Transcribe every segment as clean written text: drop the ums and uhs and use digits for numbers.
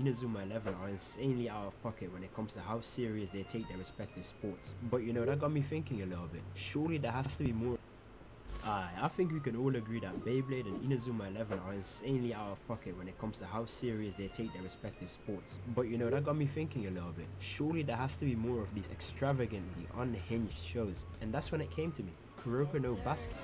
Inazuma 11 are insanely out of pocket when it comes to how serious they take their respective sports. But you know, that got me thinking a little bit. Surely there has to be more. I think we can all agree that Beyblade and Inazuma 11 are insanely out of pocket when it comes to how serious they take their respective sports. But you know, that got me thinking a little bit. Surely there has to be more of these extravagantly unhinged shows. And that's when it came to me. Kuroko no Basket.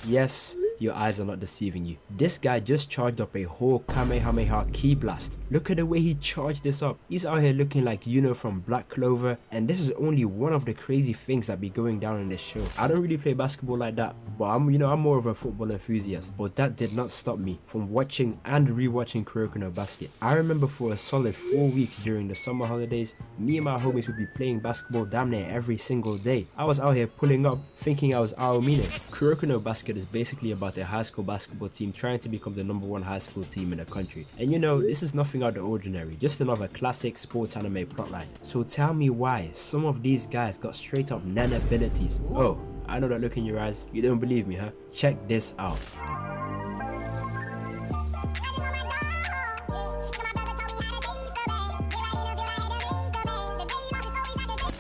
Yes, your eyes are not deceiving you. This guy just charged up a whole Kamehameha ki blast. Look at the way he charged this up. He's out here looking like Yuno from Black Clover, and this is only one of the crazy things that be going down in this show. I don't really play basketball like that, but I'm more of a football enthusiast. But that did not stop me from watching and rewatching Kuroko no Basket. I remember for a solid 4 weeks during the summer holidays, me and my homies would be playing basketball damn near every single day. I was out here pulling up, thinking I was Aomine. Kuroko no Basket is basically about a high school basketball team trying to become the #1 high school team in the country. And you know, this is nothing out of the ordinary, just another classic sports anime plotline. So tell me why some of these guys got straight up nen abilities. Oh, I know that look in your eyes. You don't believe me, huh? Check this out.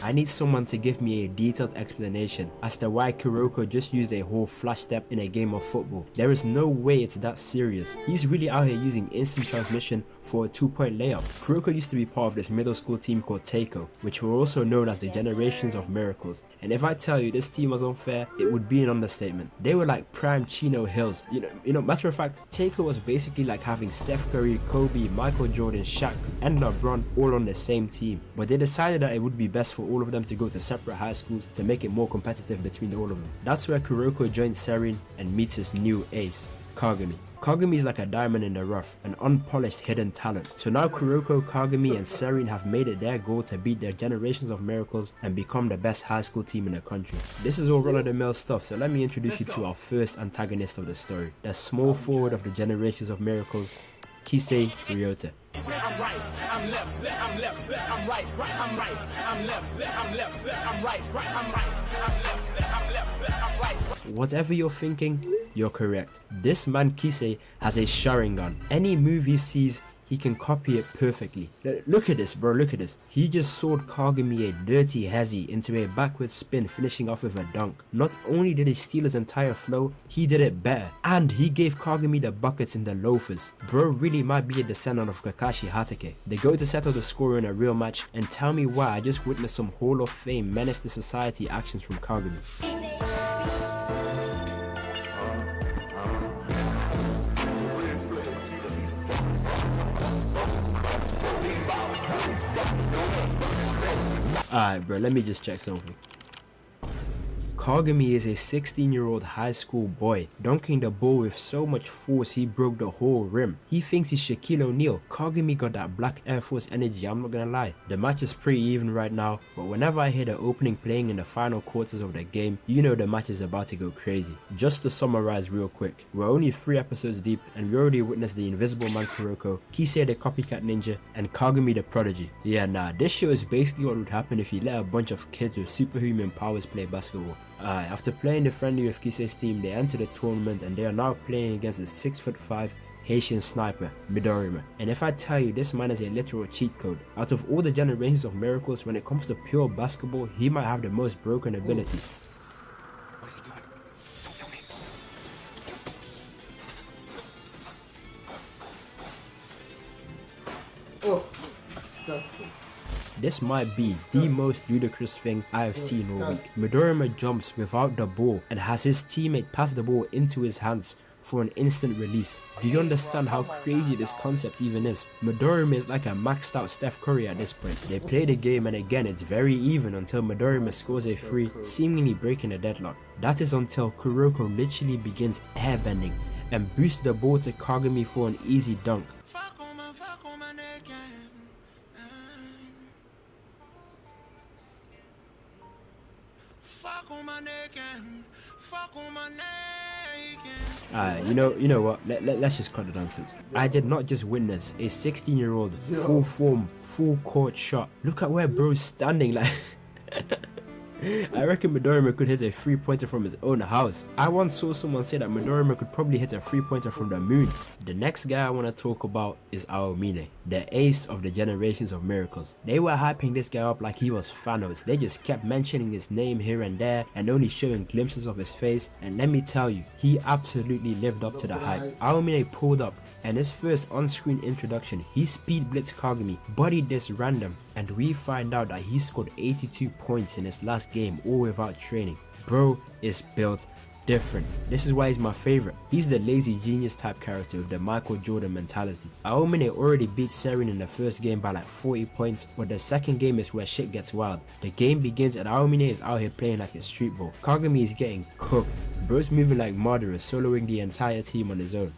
I need someone to give me a detailed explanation as to why Kuroko just used a whole flash step in a game of football. There is no way it's that serious. He's really out here using instant transmission for a 2-point layup. Kuroko used to be part of this middle school team called Teiko, which were also known as the Generations of Miracles. And if I tell you this team was unfair, it would be an understatement. They were like prime Chino Hills. You know, matter of fact, Teiko was basically like having Steph Curry, Kobe, Michael Jordan, Shaq, and LeBron all on the same team. But they decided that it would be best for all of them to go to separate high schools to make it more competitive between all of them. That's where Kuroko joins Serin and meets his new ace, Kagami. Kagami is like a diamond in the rough, an unpolished hidden talent. So now Kuroko, Kagami and Serin have made it their goal to beat their Generations of Miracles and become the best high school team in the country. This is all run-of-the-mill stuff, so let me introduce you to our first antagonist of the story, the small forward of the Generations of Miracles, Kisei Ryota. I'm right, I'm left, I'm left, I'm right, I'm right, I'm left, I'm left, I'm right, I'm right, I'm left, I'm left, I'm right. Whatever you're thinking, you're correct. This man Kisei has a Sharingan. Any move he sees, he can copy it perfectly. Look at this, bro, look at this. He just sold Kagami a dirty hezzy into a backward spin, finishing off with a dunk. Not only did he steal his entire flow, he did it better. And he gave Kagami the buckets in the loafers. Bro really might be a descendant of Kakashi Hatake. They go to settle the score in a real match, and tell me why I just witnessed some Hall of Fame menace to society actions from Kagami. Alright bro, let me just check something. Kagami is a 16-year-old high school boy, dunking the ball with so much force he broke the whole rim. He thinks he's Shaquille O'Neal. Kagami got that black Air Force energy, I'm not gonna lie. The match is pretty even right now, but whenever I hear the opening playing in the final quarters of the game, you know the match is about to go crazy. Just to summarize real quick, we're only 3 episodes deep and we already witnessed the Invisible Man Kuroko, Kisei the Copycat Ninja, and Kagami the Prodigy. Yeah, nah, this show is basically what would happen if you let a bunch of kids with superhuman powers play basketball. After playing the friendly with Kisei's team, they enter the tournament and they are now playing against a 6'5" Haitian sniper, Midorima. And if I tell you this man is a literal cheat code, out of all the Generations of Miracles, when it comes to pure basketball, he might have the most broken ability. What is he doing? Don't tell me. Oh, disgusting. This might be the most ludicrous thing I have seen all week. Midorima jumps without the ball and has his teammate pass the ball into his hands for an instant release. Do you understand how crazy this concept even is? Midorima is like a maxed out Steph Curry at this point. They play the game and again it's very even until Midorima scores a 3, seemingly breaking the deadlock. That is until Kuroko literally begins airbending and boosts the ball to Kagami for an easy dunk. You know what? Let's just cut the nonsense. I did not just witness a 16-year-old full form, full court shot. Look at where bro's standing. Like, I reckon Midorima could hit a 3-pointer from his own house. I once saw someone say that Midorima could probably hit a 3-pointer from the moon. The next guy I want to talk about is Aomine, the ace of the generations of miracles. They were hyping this guy up like he was Thanos. They just kept mentioning his name here and there and only showing glimpses of his face, and let me tell you, he absolutely lived up to the hype. Aomine pulled up, and his first on-screen introduction, he speed blitzed Kagami, bodied this random, and we find out that he scored 82 points in his last game all without training. Bro is built different. This is why he's my favorite. He's the lazy genius type character with the Michael Jordan mentality. Aomine already beat Seren in the first game by like 40 points, but the second game is where shit gets wild. The game begins and Aomine is out here playing like a street ball. Kagami is getting cooked. Bro's moving like murderers, soloing the entire team on his own.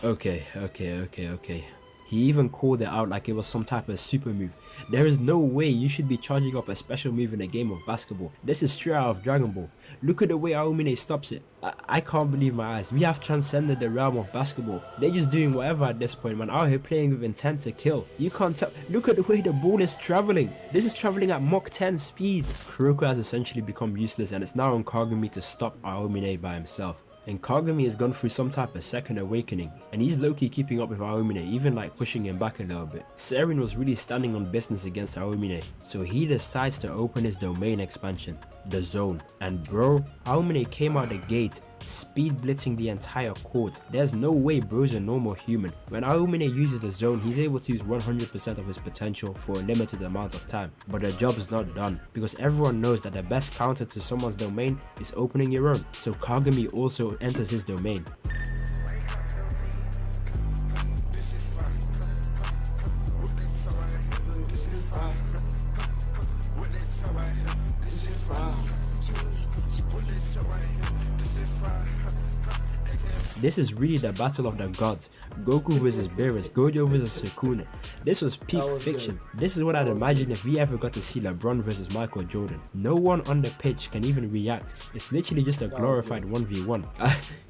Okay. He even called it out like it was some type of super move. There is no way you should be charging up a special move in a game of basketball. This is straight out of Dragon Ball. Look at the way Aomine stops it. I can't believe my eyes. We have transcended the realm of basketball. They're just doing whatever at this point, man. Out here playing with intent to kill. You can't tell. Look at the way the ball is traveling. This is traveling at Mach 10 speed. Kuroko has essentially become useless, and it's now on Kagami to stop Aomine by himself. And Kagami has gone through some type of second awakening, and he's low-key keeping up with Aomine, even like pushing him back a little bit. Seren was really standing on business against Aomine, so he decides to open his domain expansion, the zone. And bro, Aomine came out the gate speed blitzing the entire court. There's no way bro's a normal human. When Aomine uses the zone, he's able to use 100% of his potential for a limited amount of time. But the job is not done, because everyone knows that the best counter to someone's domain is opening your own. So Kagami also enters his domain. This is really the battle of the gods. Goku vs Beerus, Gojo vs Sukune. This was peak fiction. This is what I'd imagine if we ever got to see LeBron vs Michael Jordan. No one on the pitch can even react. It's literally just a glorified 1v1.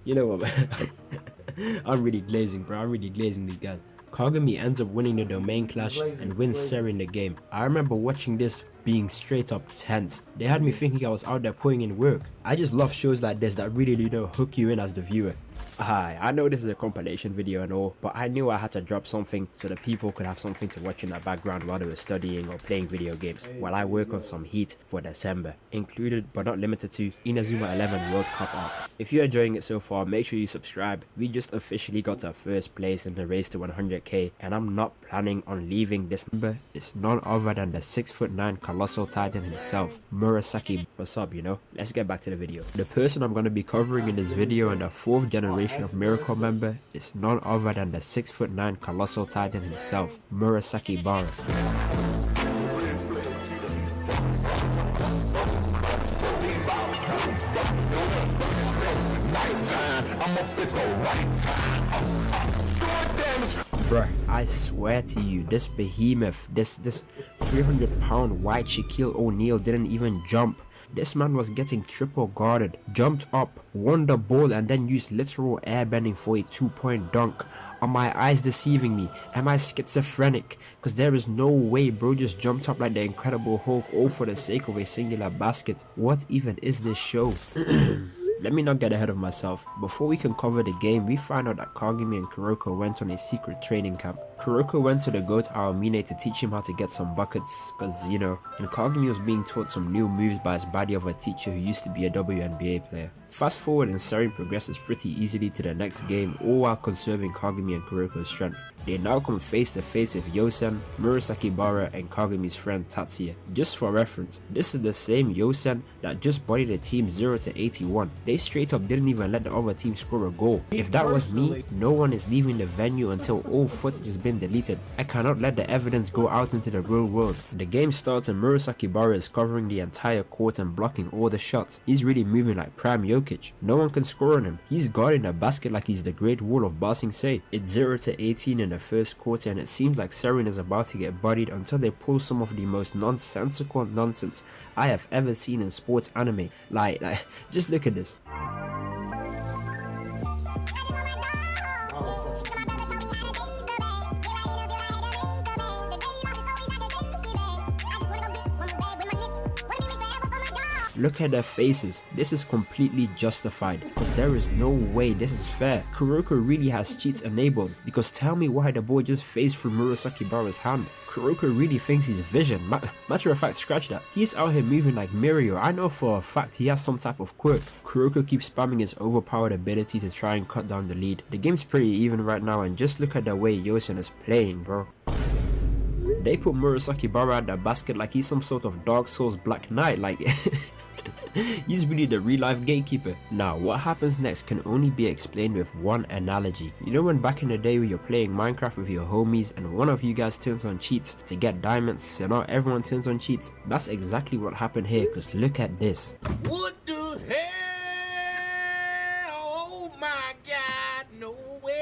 You know what, man? I'm really glazing, bro. I'm really glazing these guys. Kagami ends up winning the domain clash and wins Seren the game. I remember watching this being straight up tense. They had me thinking I was out there putting in work. I just love shows like this that really, hook you in as the viewer. Hi, I know this is a compilation video and all, but I knew I had to drop something so that people could have something to watch in the background while they were studying or playing video games while I work on some heat for December, included but not limited to Inazuma 11 World Cup arc. If you're enjoying it so far, make sure you subscribe. We just officially got to first place in the race to 100k, and I'm not planning on leaving. This number is none other than the 6'9" colossal titan himself, Murasaki. What's up, Let's get back to the video. The person I'm going to be covering in this video and the 4th generation of Miracle member is none other than the 6'9" colossal titan himself, Murasaki Bara. Bruh, I swear to you, this behemoth, this 300-pound white Shaquille O'Neal didn't even jump. This man was getting triple guarded, jumped up, won the ball, and then used literal airbending for a 2-point dunk. Are my eyes deceiving me? Am I schizophrenic? Cause there is no way bro just jumped up like the Incredible Hulk all for the sake of a singular basket. What even is this show? Let me not get ahead of myself. Before we can cover the game, we find out that Kagami and Kuroko went on a secret training camp. Kuroko went to the goat Aomine to teach him how to get some buckets, cause and Kagami was being taught some new moves by his baddie of a teacher who used to be a WNBA player. Fast forward and Seren progresses pretty easily to the next game, all while conserving Kagami and Kuroko's strength. They now come face to face with Yosen, Murasaki Bara, and Kagami's friend Tatsuya. Just for reference, this is the same Yosen that just bodied the team 0-81. They straight up didn't even let the other team score a goal. If that was me, no one is leaving the venue until all footage has been deleted. I cannot let the evidence go out into the real world. The game starts and Murasaki Bara is covering the entire court and blocking all the shots. He's really moving like Prime Jokic. No one can score on him. He's guarding the basket like he's the Great Wall of Ba Sing Se. It's 0-18 in the the first quarter and it seems like Seren is about to get bodied until they pull some of the most nonsensical nonsense I have ever seen in sports anime. Like just look at this. Look at their faces. This is completely justified because there is no way this is fair. Kuroko really has cheats enabled, because tell me why the boy just phased through Murasaki Bara's hand. Kuroko really thinks he's Vision. Matter of fact, scratch that. He's out here moving like Mirio. I know for a fact he has some type of quirk. Kuroko keeps spamming his overpowered ability to try and cut down the lead. The game's pretty even right now, and just look at the way Yosen is playing, bro. They put Murasaki Bara at the basket like he's some sort of Dark Souls Black Knight, like he's really the real life gatekeeper. Now what happens next can only be explained with one analogy. You know when back in the day when you're playing Minecraft with your homies and one of you guys turns on cheats to get diamonds, so now everyone turns on cheats? That's exactly what happened here, because look at this. What the hell? Oh my god, no way.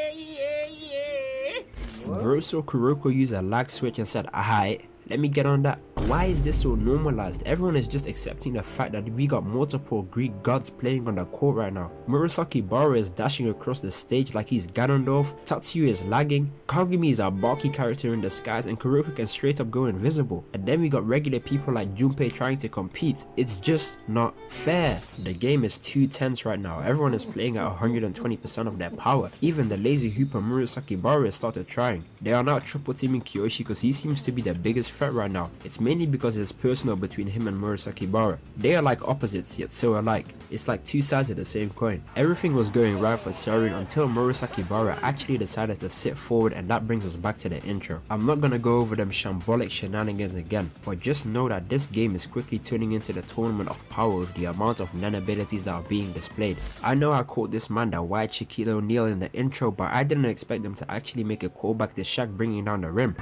Bro saw Kuroko use a lag switch and said, alright, let me get on that. Why is this so normalized? Everyone is just accepting the fact that we got multiple Greek gods playing on the court right now. Murasaki Bara is dashing across the stage like he's Ganondorf, Tatsuya is lagging, Kagami is a bulky character in disguise, and Kuroko can straight up go invisible. And then we got regular people like Junpei trying to compete. It's just not fair. The game is too tense right now. Everyone is playing at 120% of their power. Even the lazy hooper Murasaki Bara started trying. They are now triple teaming Kyoshi because he seems to be the biggest threat right now. It's mainly because it's personal between him and Murasaki Bara. They are like opposites yet so alike. It's like two sides of the same coin. Everything was going right for Seren until Murasaki Bara actually decided to sit forward, and that brings us back to the intro. I'm not gonna go over them shambolic shenanigans again, but just know that this game is quickly turning into the tournament of power with the amount of Nen abilities that are being displayed. I know I called this man the white Shaquille O'Neal in the intro, but I didn't expect them to actually make a callback to Shaq bringing down the rim.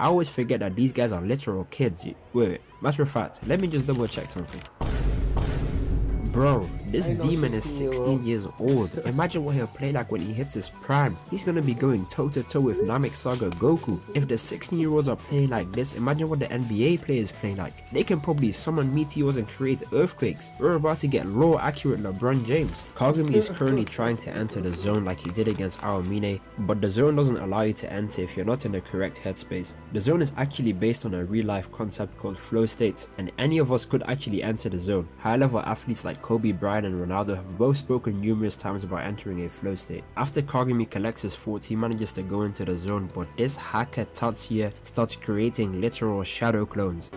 I always forget that these guys are literal kids. Wait, matter of fact, let me just double check something. Bro, this demon is 16 years old. Imagine what he'll play like when he hits his prime. He's gonna be going toe to toe with Namek Saga Goku. If the 16-year-olds are playing like this, imagine what the NBA players play like. They can probably summon meteors and create earthquakes. We're about to get raw accurate LeBron James. Kagami is currently trying to enter the zone like he did against Aomine, but the zone doesn't allow you to enter if you're not in the correct headspace. The zone is actually based on a real life concept called flow states, and any of us could actually enter the zone. High level athletes like Kobe Bryant and Ronaldo have both spoken numerous times about entering a flow state. After Kagami collects his thoughts, he manages to go into the zone, but this hacker Tatsuya starts creating literal shadow clones.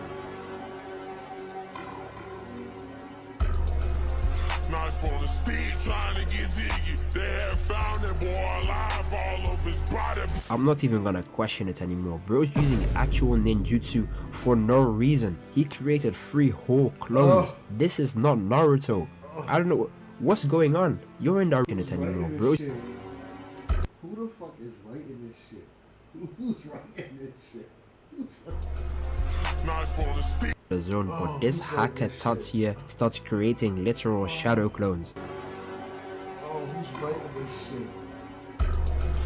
Nice for the speed, trying to get jiggy. They have found that boy alive, all of his body. I'm not even gonna question it anymore. Bro's using actual ninjutsu for no reason. He created 3 whole clones. This is not Naruto. I don't know what's going on. You're in the it anymore, bro. Who the fuck is writing this shit? Who's writing this shit? Nice for the speed. The zone, but this hacker Tatsuya starts creating literal shadow clones. Oh, who's writing this shit?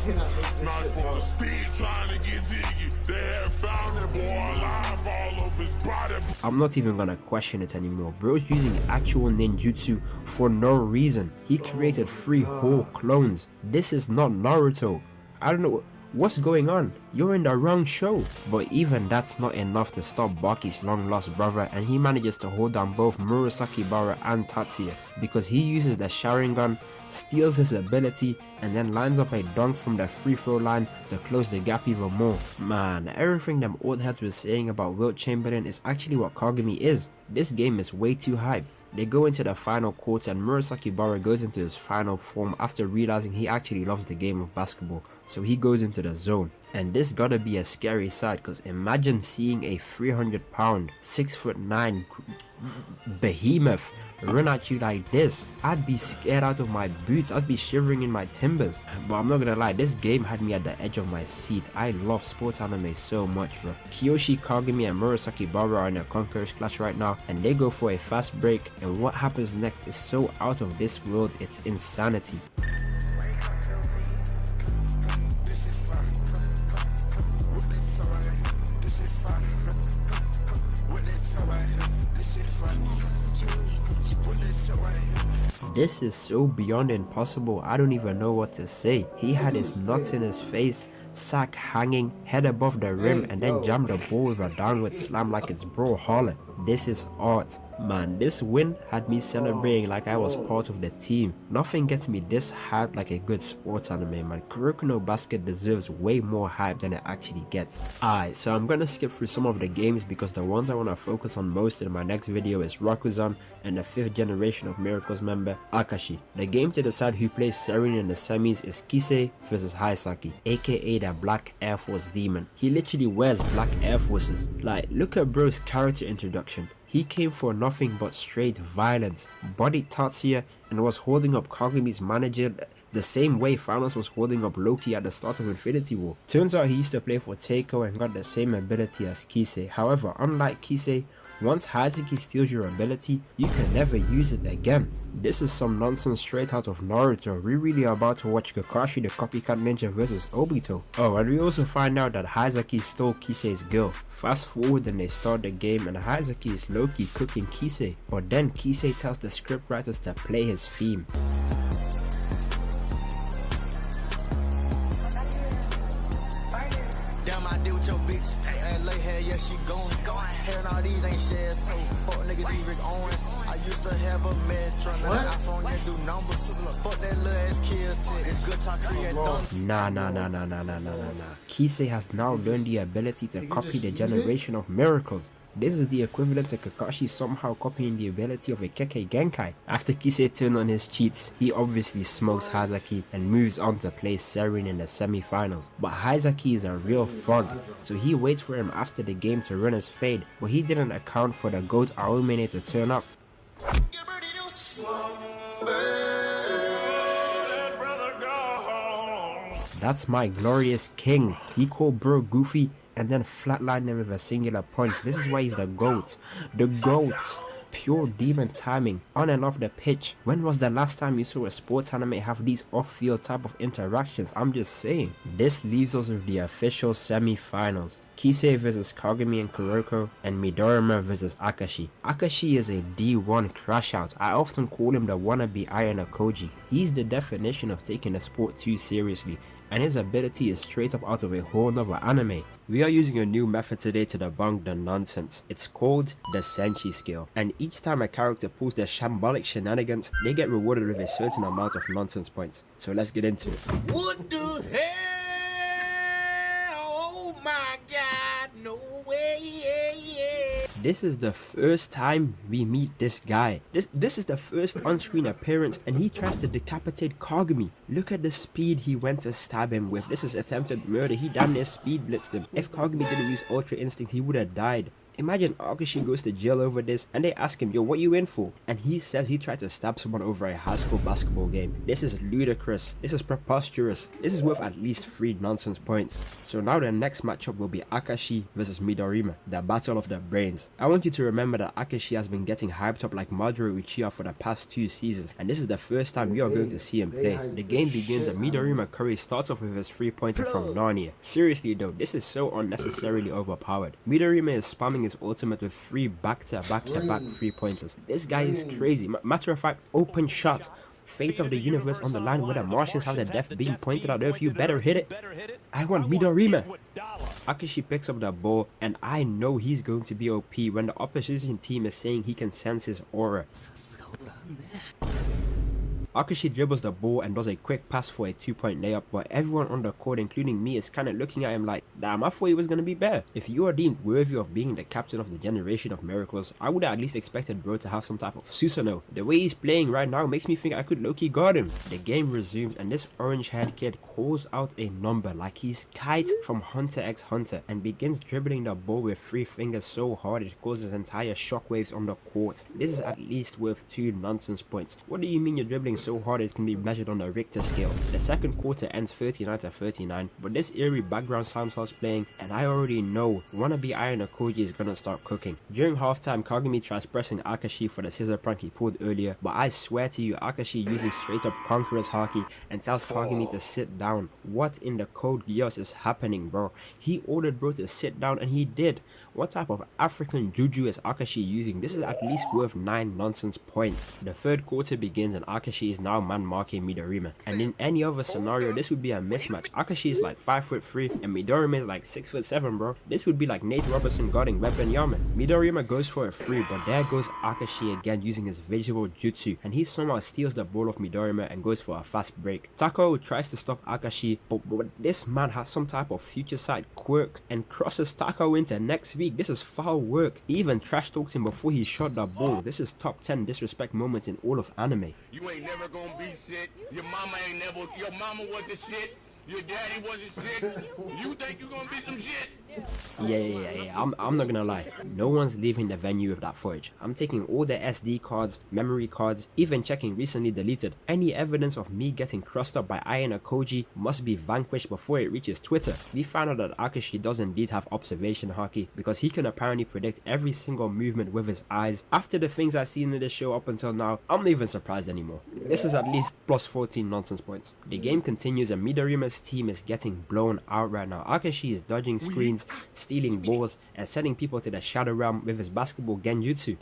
Cannot make this Nice shit for the up. speed, trying to get jiggy. They have found that boy alive, all of his body. I'm not even gonna question it anymore. Bro's using actual ninjutsu for no reason. He created 3 whole clones. This is not Naruto. I don't know what's going on. You're in the wrong show. But even that's not enough to stop Baki's long lost brother, and he manages to hold down both Murasaki Bara and Tatsuya because he uses the Sharingan, steals his ability, and then lines up a dunk from the free throw line to close the gap even more. Man, everything them old heads were saying about Wilt Chamberlain is actually what Kagami is. This game is way too hype. They go into the final quarter and Murasaki Bara goes into his final form after realizing he actually loves the game of basketball, so he goes into the zone. And this gotta be a scary sight, cause imagine seeing a 300-pound, 6'9" behemoth run at you like this. I'd be scared out of my boots. I'd be shivering in my timbers. But I'm not gonna lie, this game had me at the edge of my seat. I love sports anime so much, bro. Kyoshi, Kagami, and Murasaki Bara are in a Conqueror's clash right now, and they go for a fast break, and what happens next is so out of this world, it's insanity. This is so beyond impossible, I don't even know what to say. He had his nuts in his face, sack hanging, head above the rim, and then jammed the ball with a downward slam like it's Brawlhalla. This is art. Man, this win had me celebrating like I was part of the team. Nothing gets me this hyped like a good sports anime, man. Kuroko no Basket deserves way more hype than it actually gets. Alright, so I'm gonna skip through some of the games because the ones I want to focus on most in my next video is Rakuzan and the 5th generation of Miracles member, Akashi. The game to decide who plays Serene in the semis is Kisei versus Haisaki, aka the Black Air Force Demon. He literally wears black Air Forces. Like, look at bro's character introduction. He came for nothing but straight violence, bodied Tatsuya, and was holding up Kagumi's manager the same way Thanos was holding up Loki at the start of Infinity War. Turns out he used to play for Teiko and got the same ability as Kisei. However, unlike Kisei, once Hazuki steals your ability, you can never use it again. This is some nonsense straight out of Naruto. We really are about to watch Kakashi the Copycat Ninja versus Obito. Oh, and we also find out that Hazuki stole Kisei's girl. Fast forward and they start the game and Hazuki is low-key cooking Kisei. But then Kisei tells the scriptwriters to play his theme. Damn, I deal with your bitch. Hey, lay hair, yeah, she going. Hair and all these ain't shared, so fuck nigga, these Rick Owens. I used to have a Metro, now the iPhone that do numbers. Fuck that little ass kill tip. It's good talk, create dumb. Nah. Kisei has now learned the ability to copy the generation of miracles. This is the equivalent to Kakashi somehow copying the ability of a Kekkei Genkai. After Kisei turned on his cheats, he obviously smokes Hazuki and moves on to play Serene in the semi-finals. But Hazuki is a real thug, so he waits for him after the game to run his fade, but he didn't account for the GOAT Aomine to turn up. That's my glorious king. He called bro Goofy and then flatlined him with a singular punch. This is why he's the GOAT. The GOAT. Pure demon timing, on and off the pitch. When was the last time you saw a sports anime have these off-field type of interactions? I'm just saying. This leaves us with the official semi-finals. Kisei versus Kagami and Kuroko, and Midorima versus Akashi. Akashi is a D1 crash out. I often call him the wannabe Ayano Koji. He's the definition of taking the sport too seriously, and his ability is straight up out of a whole nother anime. We are using a new method today to debunk the nonsense. It's called the Senshi scale, and each time a character pulls their shambolic shenanigans, they get rewarded with a certain amount of nonsense points. So let's get into it. What the hell? Oh my god, no way, yeah. This is the first time we meet this guy. This is the first on-screen appearance, and he tries to decapitate Kagami. Look at the speed he went to stab him with. This is attempted murder. He damn near speed blitzed him. If Kagami didn't use Ultra Instinct, he would have died. Imagine Akashi goes to jail over this and they ask him, yo, what you in for? And he says he tried to stab someone over a high school basketball game. This is ludicrous. This is preposterous. This is worth at least 3 nonsense points. So now the next matchup will be Akashi versus Midorima, the battle of the brains. I want you to remember that Akashi has been getting hyped up like Madara Uchiha for the past 2 seasons, and this is the first time you are going to see him play. The game begins and Midorima Curry starts off with his 3-pointer from Narnia. Seriously though, this is so unnecessarily overpowered. Midorima is spamming his ultimate with 3 back-to-back 3-pointers. This guy is crazy. Matter of fact, open shot. Fate of the universe on the line where the Martians have the death beam pointed at Earth. You better hit it. I want Midorima. Akashi picks up the ball, and I know he's going to be OP when the opposition team is saying he can sense his aura. Akashi dribbles the ball and does a quick pass for a 2-point layup, but everyone on the court, including me, is kind of looking at him like, damn, I thought he was going to be better. If you are deemed worthy of being the captain of the generation of miracles, I would have at least expected bro to have some type of Susanoo. The way he's playing right now makes me think I could low-key guard him. The game resumes and this orange-haired kid calls out a number like he's Kite from Hunter x Hunter and begins dribbling the ball with 3 fingers so hard it causes entire shockwaves on the court. This is at least worth 2 nonsense points. What do you mean you're dribbling so hard it can be measured on a Richter scale. The second quarter ends 39-39, but this eerie background sound starts playing, and I already know wannabe Iron Koji is gonna start cooking. During halftime, Kagami tries pressing Akashi for the scissor prank he pulled earlier, but I swear to you, Akashi uses straight up Conqueror's Haki and tells Kagami to sit down. What in the code Geass is happening, bro? He ordered bro to sit down and he did. What type of African juju is Akashi using? This is at least worth 9 nonsense points. The third quarter begins and Akashi is now man marking Midorima, and in any other scenario this would be a mismatch. Akashi is like 5'3" and Midorima is like 6'7", bro. This would be like Nate Robertson guarding Wembanyama. Midorima goes for a 3, but there goes Akashi again using his visual jutsu, and he somehow steals the ball off Midorima and goes for a fast break. Takao tries to stop Akashi, but this man has some type of future sight quirk and crosses Takao into next week. This is foul work. He even trash talked him before he shot the ball. This is top 10 disrespect moments in all of anime. You ain't never gonna be shit. Your mama ain't never. Your mama wasn't shit. Your daddy wasn't shit. You think you gonna be some shit? Yeah. I'm not gonna lie. No one's leaving the venue with that footage. I'm taking all the SD cards, memory cards, even checking recently deleted. Any evidence of me getting crossed up by Iron Koji must be vanquished before it reaches Twitter. We found out that Akashi does indeed have observation haki because he can apparently predict every single movement with his eyes. After the things I've seen in this show up until now, I'm not even surprised anymore. This is at least plus 14 nonsense points. The game continues and Midorima's team is getting blown out right now. Akashi is dodging screens, stealing balls, and sending people to the shadow realm with his basketball genjutsu.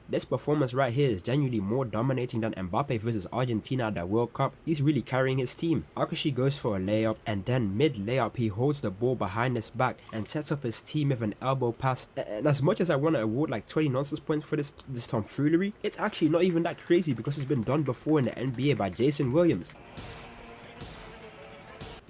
This performance right here is genuinely more dominating than Mbappe versus Argentina at the World Cup. He's really carrying his team. Akashi goes for a layup, and then mid layup he holds the ball behind his back and sets up his team with an elbow pass. And as much as I want to award like 20 nonsense points for this tomfoolery, it's actually not even that crazy because it's been done before in the NBA by Jason Williams.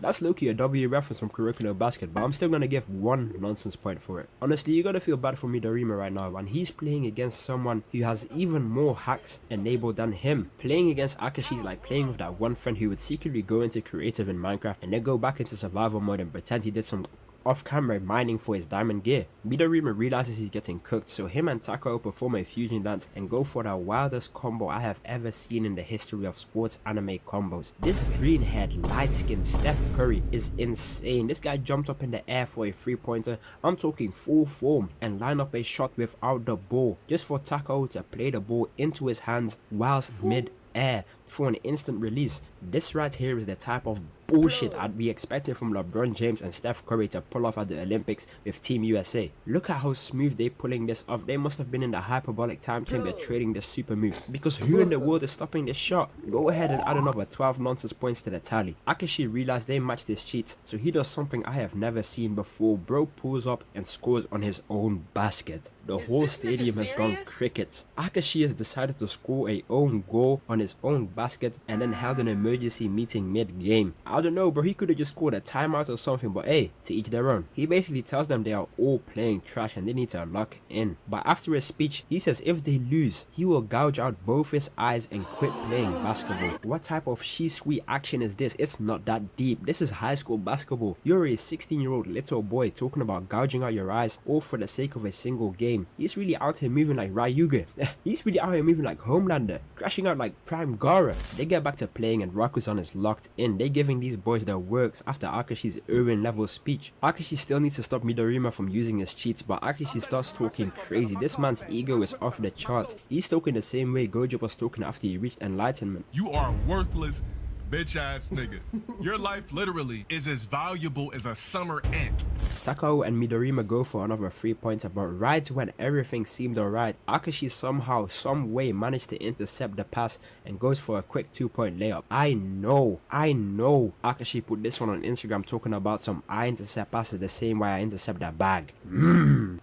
That's low-key a W reference from Kuroko no Basket, but I'm still gonna give 1 nonsense point for it. Honestly, you gotta feel bad for Midorima right now, and he's playing against someone who has even more hacks enabled than him. Playing against Akashi is like playing with that one friend who would secretly go into creative in Minecraft and then go back into survival mode and pretend he did some off-camera mining for his diamond gear. Midorima realizes he's getting cooked, so him and Takao perform a fusion dance and go for the wildest combo I have ever seen in the history of sports anime combos. This green-haired, light-skinned Steph Curry is insane. This guy jumped up in the air for a 3-pointer, I'm talking full form, and line up a shot without the ball, just for Takao to play the ball into his hands whilst mid-air for an instant release. This right here is the type of bullshit I'd be expecting from LeBron James and Steph Curry to pull off at the Olympics with Team USA. Look at how smooth they pulling this off. They must have been in the hyperbolic time chamber trading this super move, because who in the world is stopping this shot? Go ahead and add another 12 nonsense points to the tally. Akashi realized they matched his cheats, so he does something I have never seen before. Bro pulls up and scores on his own basket. The whole stadium has gone crickets. Akashi has decided to score a own goal on his own basket and then held an emergency meeting mid-game. I don't know, bro, he could have just scored a timeout or something, but hey, to each their own. He basically tells them they are all playing trash and they need to lock in. But after his speech, he says if they lose, he will gouge out both his eyes and quit playing basketball. What type of she-sweet action is this? It's not that deep. This is high school basketball. You're a 16-year-old little boy talking about gouging out your eyes all for the sake of a single game. He's really out here moving like Ryuga. He's really out here moving like Homelander, crashing out like Prime Gara. They get back to playing and Rakuzan is locked in. They're giving these boys their works after Akashi's Irwin level speech. Akashi still needs to stop Midorima from using his cheats, but Akashi starts talking crazy. This man's ego is off the charts. He's talking the same way Gojo was talking after he reached enlightenment. You are worthless, bitch ass nigga. Your life literally is as valuable as a summer ant. Takao and Midorima go for another 3-pointer, but right when everything seemed alright, Akashi somehow, some way managed to intercept the pass and goes for a quick 2-point layup. I know Akashi put this one on Instagram talking about some I intercept passes the same way I intercept that bag.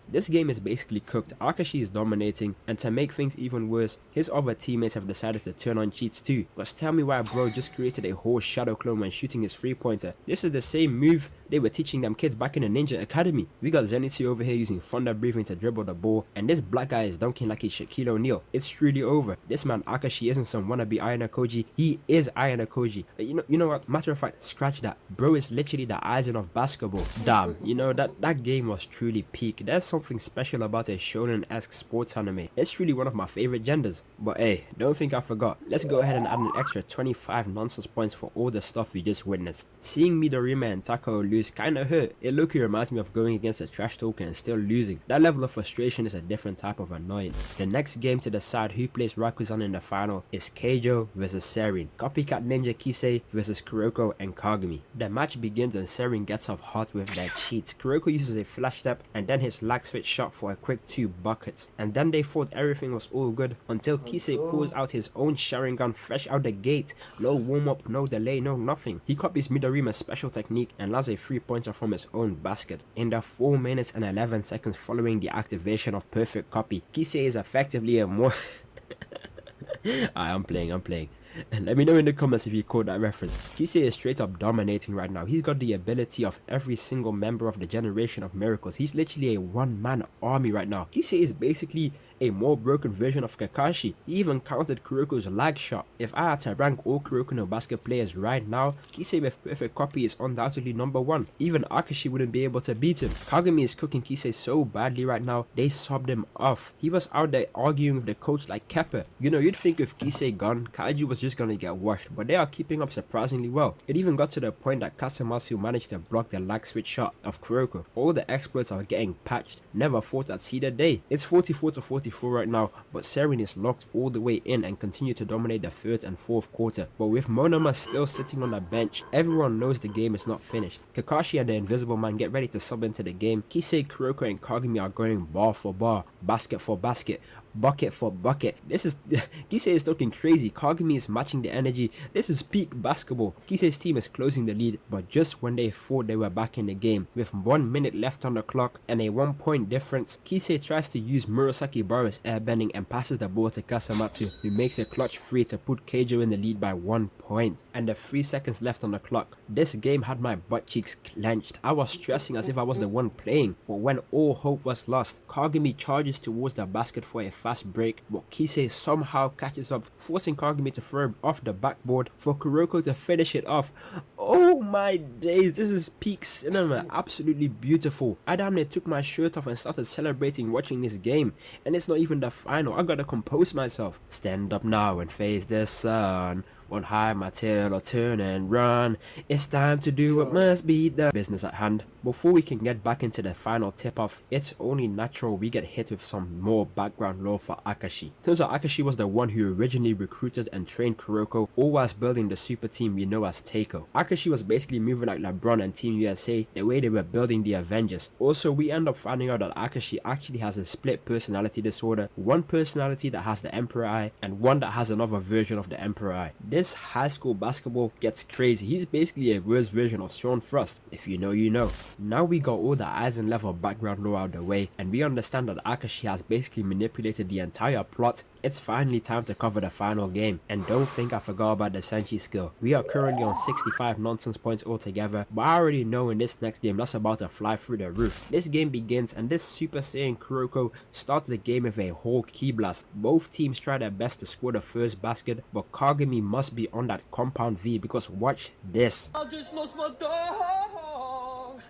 This game is basically cooked. Akashi is dominating, and to make things even worse, his other teammates have decided to turn on cheats too. Because tell me why bro just created a whole shadow clone when shooting his 3-pointer. This is the same move They were teaching them kids back in the Ninja Academy. We got Zenitsu over here using thunder breathing to dribble the ball, and this black guy is dunking like he's Shaquille O'Neal. It's truly over. This man Akashi isn't some wannabe Ayanokoji, he is Ayanokoji. You know what, matter of fact, scratch that. Bro is literally the Aizen of basketball. Damn, you know, that game was truly peak. There's something special about a shonen-esque sports anime. It's truly one of my favorite genders. But hey, don't think I forgot. Let's go ahead and add an extra 25 nonsense points for all the stuff we just witnessed. Seeing Midorima and Takao lose kinda hurt. It low-key reminds me of going against a trash talker and still losing. That level of frustration is a different type of annoyance. The next game to decide who plays Rakuzan in the final is Keijo vs Serin. Copycat Ninja Kisei vs Kuroko and Kagami. The match begins and Serin gets off hot with their cheats. Kuroko uses a flash step and then his lag switch shot for a quick 2 buckets. And then they thought everything was all good until Kisei pulls out his own Sharingan fresh out the gate. No warm up, no delay, no nothing. He copies Midorima's special technique and lands a 3-pointer from his own basket. In the 4 minutes and 11 seconds following the activation of perfect copy, Kisei is effectively a more I'm playing. Let me know in the comments if you caught that reference. Kisei is straight up dominating right now. He's got the ability of every single member of the Generation of Miracles. He's literally a one-man army right now. Kisei is basically a more broken version of Kakashi. He even countered Kuroko's lag shot. If I had to rank all Kuroko no Basket players right now, Kisei with perfect copy is undoubtedly number 1. Even Akashi wouldn't be able to beat him. Kagami is cooking Kisei so badly right now, they subbed him off. He was out there arguing with the coach like Kepper. You know, you'd think with Kisei gone, Kaiju was just gonna get washed, but they are keeping up surprisingly well. It even got to the point that Kasamasu managed to block the lag switch shot of Kuroko. All the exploits are getting patched. Never thought I'd see the day. It's 44-44 right now, but Serin is locked all the way in and continue to dominate the 3rd and 4th quarter. But with Monoma still sitting on the bench, everyone knows the game is not finished. Kakashi and the Invisible Man get ready to sub into the game. Kisei, Kuroko and Kagami are going bar for bar, basket for basket, bucket for bucket. Kisei is looking crazy. Kagami is matching the energy. This is peak basketball. Kisei's team is closing the lead, but just when they thought they were back in the game, with 1 minute left on the clock and a 1-point difference, Kisei tries to use Murasaki Boris airbending and passes the ball to Kasamatsu, who makes a clutch 3 to put Keijo in the lead by 1 point. And the 3 seconds left on the clock. This game had my butt cheeks clenched. I was stressing as if I was the one playing, but when all hope was lost, Kagami charges towards the basket for a fast break, but Kisei somehow catches up, forcing Kagami to throw off the backboard for Kuroko to finish it off. Oh my days, this is peak cinema. Absolutely beautiful. I damn near took my shirt off and started celebrating watching this game, and it's not even the final. I gotta compose myself. Stand up now and face the sun. Won't hide my tail or turn and run. It's time to do what must be done. Business at hand. Before we can get back into the final tip-off, it's only natural we get hit with some more background lore for Akashi. Turns out Akashi was the one who originally recruited and trained Kuroko, all whilst building the super team we know as Teiko. Akashi was basically moving like LeBron and Team USA the way they were building the Avengers. Also, we end up finding out that Akashi actually has a split personality disorder, one personality that has the Emperor Eye and one that has another version of the Emperor Eye. This high school basketball gets crazy. He's basically a worse version of Sean Frost. If you know, you know. Now we got all the Aizen level background lore out of the way, and we understand that Akashi has basically manipulated the entire plot. It's finally time to cover the final game, and don't think I forgot about the Senshi skill. We are currently on 65 nonsense points altogether, but I already know in this next game that's about to fly through the roof. This game begins and this Super Saiyan Kuroko starts the game with a whole key blast. Both teams try their best to score the first basket, but Kagami must be on that compound V because watch this. I just lost my dog.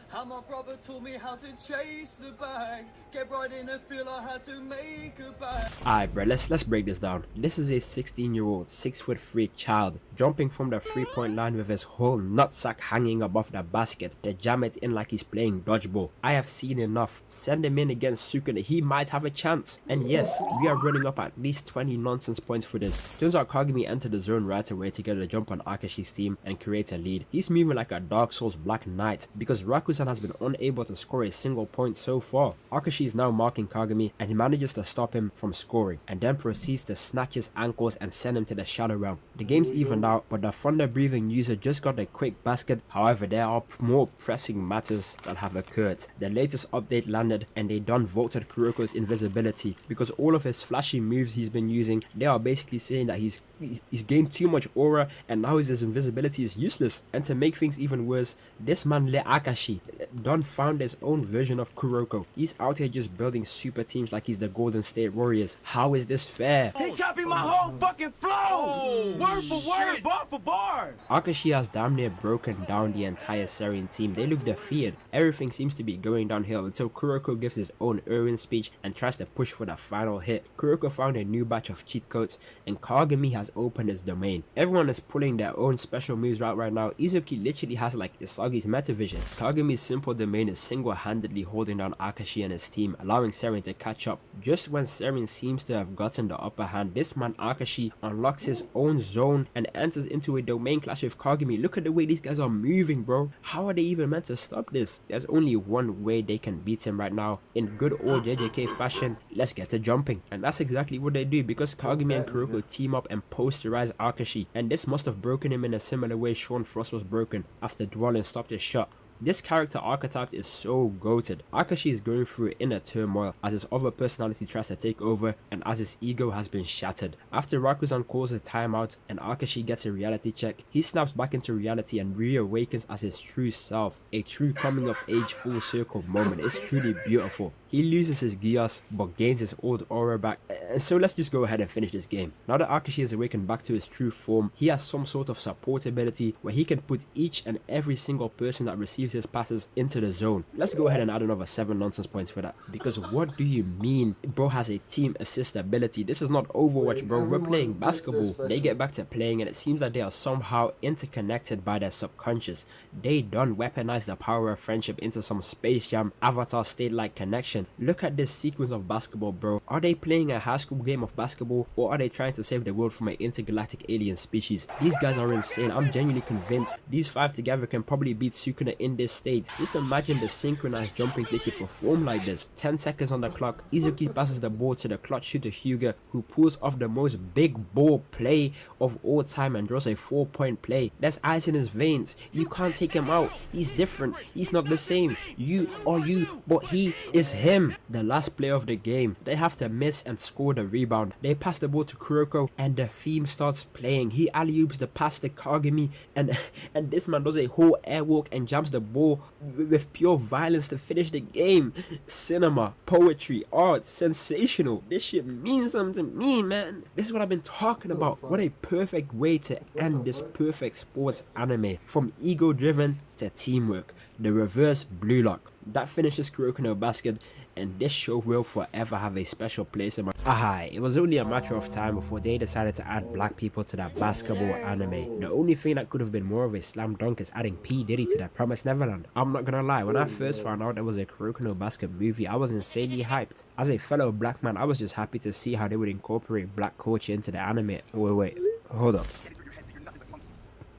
How my brother taught me how to chase the bag. Get right in the field, I had to make a bag. Alright bro, let's break this down. This is a 16-year-old, 6'3" child jumping from the 3-point line with his whole nutsack hanging above the basket to jam it in like he's playing dodgeball. I have seen enough. Send him in against Sukuna, he might have a chance. And yes, we are running up at least 20 nonsense points for this. Turns out Kagami entered the zone right away to get a jump on Akashi's team and create a lead. He's moving like a Dark Souls Black Knight because Rakuzan has been unable to score a single point so far. Akashi is now marking Kagami and he manages to stop him from scoring and then proceeds to snatch his ankles and send him to the shadow realm. The game's evened out, but the thunder breathing user just got a quick basket. However, there are more pressing matters that have occurred. The latest update landed and they done voted Kuroko's invisibility because all of his flashy moves he's been using, they are basically saying that he's gained too much aura and now his invisibility is useless. And to make things even worse, this man Le Akashi done found his own version of Kuroko. He's out here just building super teams like he's the Golden State Warriors. How is this fair? He copied my whole fucking flow! Word for word, bar for bar! Akashi has damn near broken down the entire Serene team. They look defeated. Everything seems to be going downhill until Kuroko gives his own Irwin speech and tries to push for the final hit. Kuroko found a new batch of cheat codes and Kagami has opened his domain. Everyone is pulling their own special moves out right now. Izuki literally has like Isagi's metavision. Kagami's simple domain is single-handedly holding down Akashi and his team, allowing Serene to catch up. Just when Serene seems to have gotten the upper hand, this man Akashi unlocks his own zone and enters into a domain clash with Kagami. Look at the way these guys are moving, bro. How are they even meant to stop this? There's only one way they can beat him right now. In good old JJK fashion, let's get to jumping. And that's exactly what they do because Kagami and Kuroko team up and posterize Akashi. And this must have broken him in a similar way Sean Frost was broken after Dwalin stopped his shot. This character archetype is so goated. Akashi is going through inner turmoil as his other personality tries to take over and as his ego has been shattered. After Rakuzan calls a timeout and Akashi gets a reality check, he snaps back into reality and reawakens as his true self. A true coming of age full circle moment. It's truly beautiful. He loses his Gias but gains his old aura back. And so let's just go ahead and finish this game. Now that Akashi is awakened back to his true form, he has some sort of support ability where he can put each and every single person that receives his passes into the zone. Let's go ahead and add another 7 nonsense points for that. Because what do you mean bro has a team assist ability? This is not Overwatch, bro. We're playing basketball. They get back to playing and it seems like they are somehow interconnected by their subconscious. They done weaponize the power of friendship into some Space Jam Avatar state like connection. Look at this sequence of basketball, bro. Are they playing a high school game of basketball or are they trying to save the world from an intergalactic alien species? These guys are insane. I'm genuinely convinced these 5 together can probably beat Sukuna in this state. Just imagine the synchronized jumping they could perform like this. 10 seconds on the clock, Izuki passes the ball to the clutch shooter Hyuga, who pulls off the most big ball play of all time and draws a 4-point play. There's ice in his veins. You can't take him out. He's different. He's not the same. You are you, but he is him. The last play of the game, they have to miss and score the rebound. They pass the ball to Kuroko and the theme starts playing. He alley-oops the pass to Kagami and this man does a whole airwalk and jams the ball with pure violence to finish the game. Cinema, poetry, art, sensational. This shit means something to me, man. This is what I've been talking about. What a perfect way to end this perfect sports anime. From ego driven to teamwork. The reverse blue lock. That finishes Kuroko no basket, and this show will forever have a special place in my... It was only a matter of time before they decided to add black people to that basketball anime. The only thing that could have been more of a slam dunk is adding P. Diddy to that Promised Neverland. I'm not gonna lie, when I first found out there was a Kuroko no Basket movie, I was insanely hyped. As a fellow black man, I was just happy to see how they would incorporate black culture into the anime. Wait, hold up.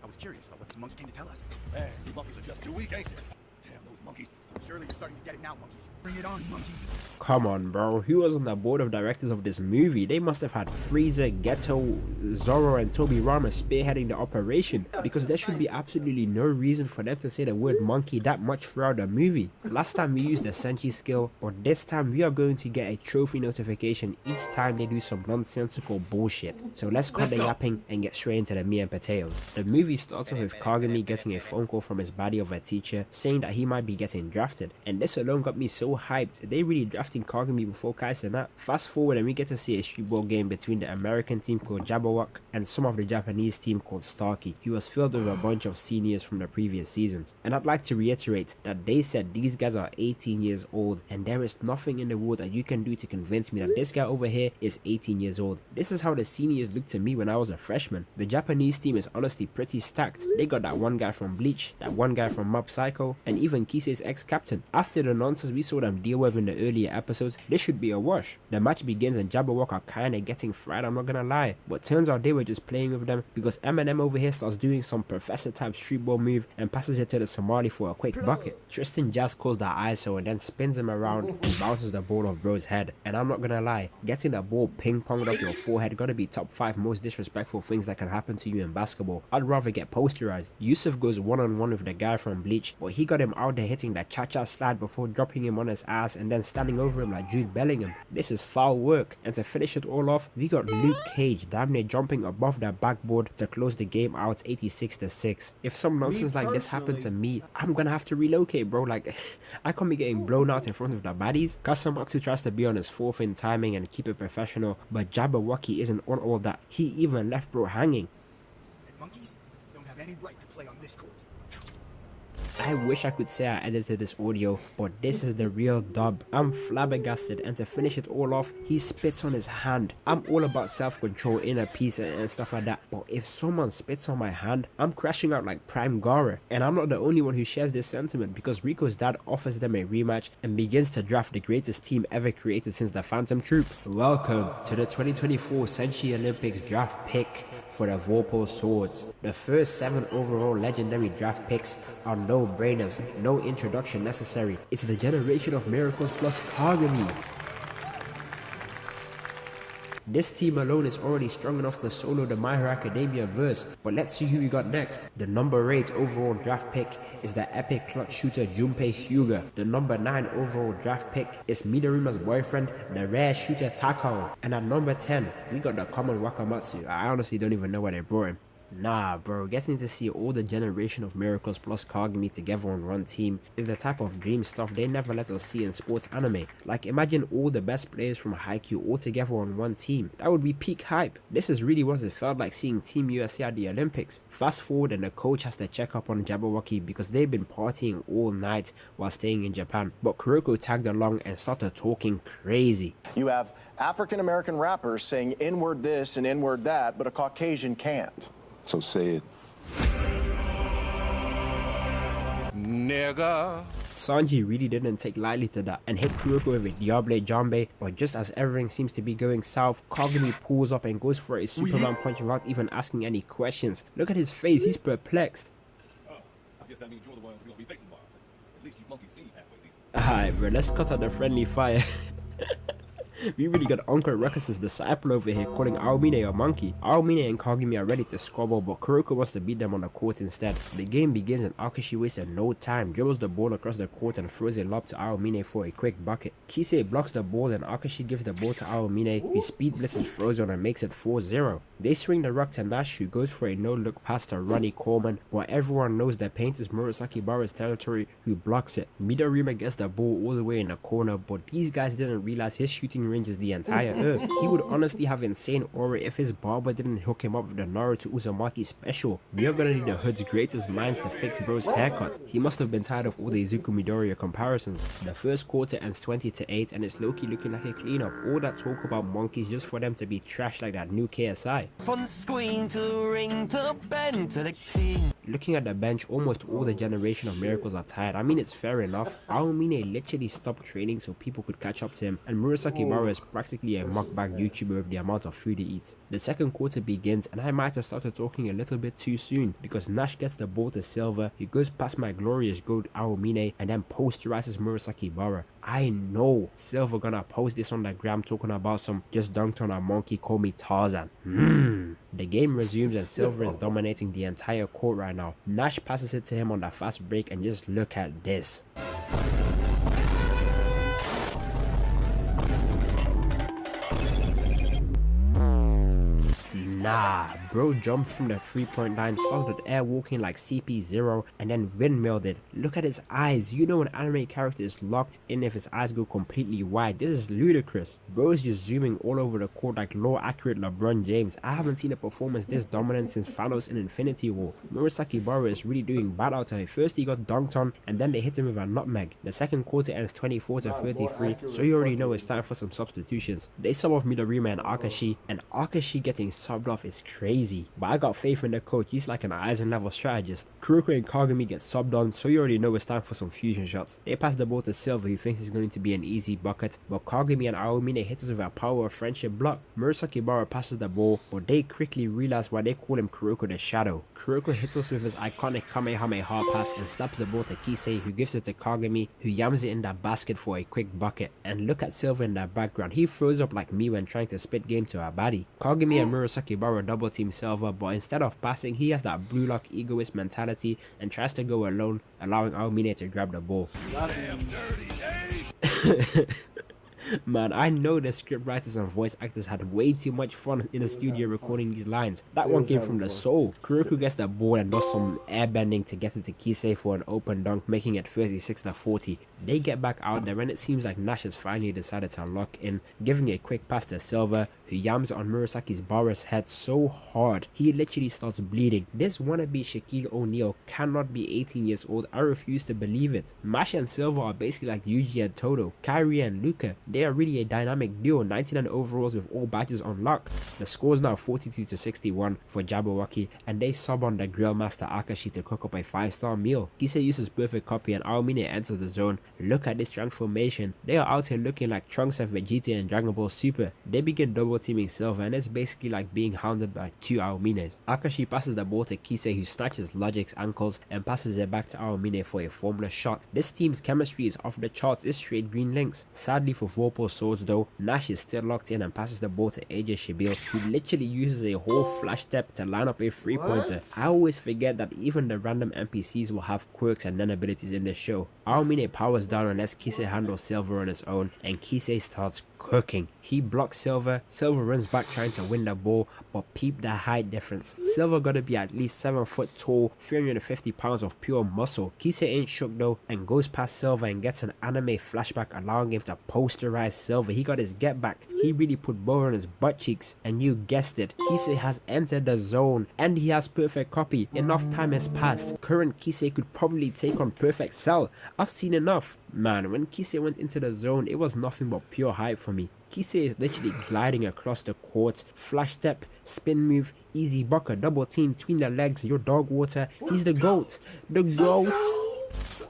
I was curious about what this monkey came to tell us. Hey, you monkeys are just too weak, ain't you? Damn those monkeys. Surely you're starting to get it now, monkeys. Bring it on, monkeys. Come on, bro. Who was on the board of directors of this movie? They must have had Frieza, Geto, Zoro, and Toby Rama spearheading the operation, because there should be absolutely no reason for them to say the word monkey that much throughout the movie. Last time we used the Senshi skill, but this time we are going to get a trophy notification each time they do some nonsensical bullshit. So let's cut the yapping and get straight into the meat and potatoes. The movie starts off with Kagami getting a phone call from his baddie of a teacher saying that he might be getting drafted, and this alone got me so hyped. They really drafting Kagami before Kai Cenat. Fast forward and we get to see a streetball game between the American team called Jabberwock and some of the Japanese team called Starkey. He was filled with a bunch of seniors from the previous seasons. And I'd like to reiterate that they said these guys are 18 years old, and there is nothing in the world that you can do to convince me that this guy over here is 18 years old. This is how the seniors looked to me when I was a freshman. The Japanese team is honestly pretty stacked. They got that one guy from Bleach, that one guy from Mob Psycho, and even Kisei's ex-captain captain. After the nonsense we saw them deal with in the earlier episodes, this should be a wash. The match begins and Jabberwock are kinda getting fried, I'm not gonna lie. But turns out they were just playing with them because Eminem over here starts doing some professor type street ball move and passes it to the Somali for a quick bucket. Tristan Jazz calls the ISO and then spins him around and bounces the ball off bro's head. And I'm not gonna lie, getting the ball ping-ponged off your forehead gotta be top 5 most disrespectful things that can happen to you in basketball. I'd rather get posterized. Yusuf goes one-on-one with the guy from Bleach, but he got him out there hitting that cha-cha slide before dropping him on his ass and then standing over him like Jude Bellingham. This is foul work. And to finish it all off, we got Luke Cage damn near jumping above that backboard to close the game out 86-6. If some nonsense like this happened to me, I'm gonna have to relocate, bro. Like, I can't be getting blown out in front of the baddies. Kasamatsu tries to be on his fourth in timing and keep it professional, but Jabberwocky isn't on all that. He even left bro hanging. And monkeys don't have any right to play on this court. I wish I could say I edited this audio, but this is the real dub. I'm flabbergasted, and to finish it all off, he spits on his hand. I'm all about self-control, inner peace and stuff like that, but if someone spits on my hand, I'm crashing out like Prime Gara. And I'm not the only one who shares this sentiment, because Rico's dad offers them a rematch and begins to draft the greatest team ever created since the Phantom Troop. Welcome to the 2024 Senshi Olympics draft pick for the Vorpal Swords. The first 7 overall legendary draft picks are no-brainers, no introduction necessary. It's the generation of miracles plus Kagami. This team alone is already strong enough to solo the My Hero Academia verse, but let's see who we got next. The number 8 overall draft pick is the epic clutch shooter Junpei Hyuga. The number 9 overall draft pick is Midorima's boyfriend, the rare shooter Takao. And at number 10, we got the common Wakamatsu. I honestly don't even know why they brought him. Nah bro, getting to see all the generation of miracles plus Kagami together on one team is the type of dream stuff they never let us see in sports anime. Like, imagine all the best players from Haikyuu all together on one team. That would be peak hype. This is really what it felt like seeing Team USA at the Olympics. Fast forward and the coach has to check up on Jabberwocky because they've been partying all night while staying in Japan. But Kuroko tagged along and started talking crazy. You have African American rappers saying N-word this and N-word that, but a Caucasian can't. So say it. Nigga. Sanji really didn't take lightly to that and hit Kuroko with a Diable Jambe, but just as everything seems to be going south, Kagami pulls up and goes for a Superman punch without even asking any questions. Look at his face, he's perplexed. I guess that means you're the ones we're gonna be facing tomorrow. At least you monkeys seem halfway decent. Alright bro, let's cut out the friendly fire. We really got Uncle Ruckus's disciple over here calling Aomine a monkey. Aomine and Kagami are ready to squabble, but Kuroko wants to beat them on the court instead. The game begins and Akashi wastes no time, dribbles the ball across the court and throws a lob to Aomine for a quick bucket. Kisei blocks the ball and Akashi gives the ball to Aomine, who speed blitzes Frozen and makes it 4-0. They swing the rock to Nash, who goes for a no-look pass to Ronnie Coleman, but everyone knows the paint is Murasaki Bara's territory, who blocks it. Midorima gets the ball all the way in the corner, but these guys didn't realize his shooting range is the entire earth. He would honestly have insane aura if his barber didn't hook him up with the Naruto Uzumaki special. We are gonna need the hood's greatest minds to fix bro's haircut. He must have been tired of all the Izuku Midoriya comparisons. The first quarter ends 20-8 and it's low-key looking like a cleanup. All that talk about monkeys just for them to be trashed like that new KSI. From screen to ring to bend to the king. Looking at the bench, almost all the generation of miracles are tired. I mean, it's fair enough. Aomine literally stopped training so people could catch up to him, and Murasaki Bara is practically a mukbang YouTuber with the amount of food he eats. The second quarter begins, and I might have started talking a little bit too soon, because Nash gets the ball to Silver, he goes past my glorious goat Aomine, and then posterizes Murasaki Bara. I know Silver gonna post this on the gram talking about some just dunked on a monkey, call me Tarzan. The game resumes and Silver is dominating the entire court right now. Nash passes it to him on the fast break and just look at this. Nah, bro jumped from the 3-point line, started air walking like CP0 and then windmilled it. Look at his eyes. You know an anime character is locked in if his eyes go completely wide. This is ludicrous. Bro is just zooming all over the court like law accurate LeBron James. I haven't seen a performance this dominant since Thanos in Infinity War. Murasaki Bara is really doing bad out here. First he got dunked on and then they hit him with a nutmeg. The second quarter ends 24-33, so you already know it's time for some substitutions. They sub off Midorima and Akashi getting subbed off is crazy. easy. But I got faith in the coach, he's like an Aizen level strategist. Kuroko and Kagami get subbed on, so you already know it's time for some fusion shots. They pass the ball to Silver, who thinks it's going to be an easy bucket, but Kagami and Aomine hit us with a power of friendship block. Murasaki Bara passes the ball, but they quickly realize why they call him Kuroko the Shadow. Kuroko hits us with his iconic Kamehameha pass and slaps the ball to Kisei, who gives it to Kagami, who yams it in that basket for a quick bucket. And look at Silver in the background, he froze up like me when trying to spit game to a baddie. Kagami and Murasaki Bara double team Silver, but instead of passing, he has that blue lock egoist mentality and tries to go alone, allowing Aomine to grab the ball. Man, I know the script writers and voice actors had way too much fun in the studio recording these lines. That one came from the soul. Kuroko gets the ball and does some airbending to get into Kisei for an open dunk, making it 36-40. They get back out there and it seems like Nash has finally decided to lock in, giving a quick pass to Silver, who yams on Murasaki's Bara's head so hard, he literally starts bleeding. This wannabe Shaquille O'Neal cannot be 18 years old, I refuse to believe it. Mash and Silver are basically like Yuji and Todo, Kyrie and Luka. They are really a dynamic duo, 99 overalls with all badges unlocked. The score is now 42-61 for Jabberwocky, and they sub on the grill master Akashi to cook up a 5-star meal. Kisei uses perfect copy and Aomine enters the zone. Look at this transformation. They are out here looking like Trunks and Vegeta in Dragon Ball Super. They begin double teaming Silver and it's basically like being hounded by two Aomines. Akashi passes the ball to Kisei, who snatches Logic's ankles and passes it back to Aomine for a formless shot. This team's chemistry is off the charts, it's straight green links. Sadly for Vorpal Swords though, Nash is still locked in and passes the ball to AJ Shabil, who literally uses a whole flash step to line up a 3-pointer. I always forget that even the random NPCs will have quirks and non abilities in this show. Aomine powers down and lets Kisei handle Silver on his own, and Kisei starts cooking. He blocks Silver, Silver runs back trying to win the ball, but peep the height difference. Silver gotta be at least 7 foot tall, 350 pounds of pure muscle. Kisei ain't shook though and goes past Silver and gets an anime flashback, allowing him to posterize Silver. He got his get back. He really put both on his butt cheeks, and you guessed it, Kisei has entered the zone and he has perfect copy. Enough time has passed. Current Kisei could probably take on Perfect Cell. I've seen enough. Man, when Kisei went into the zone, it was nothing but pure hype for me. Kisei is literally gliding across the court, flash step, spin move, easy bucket, double team between the legs, your dog water. He's the GOAT. The GOAT.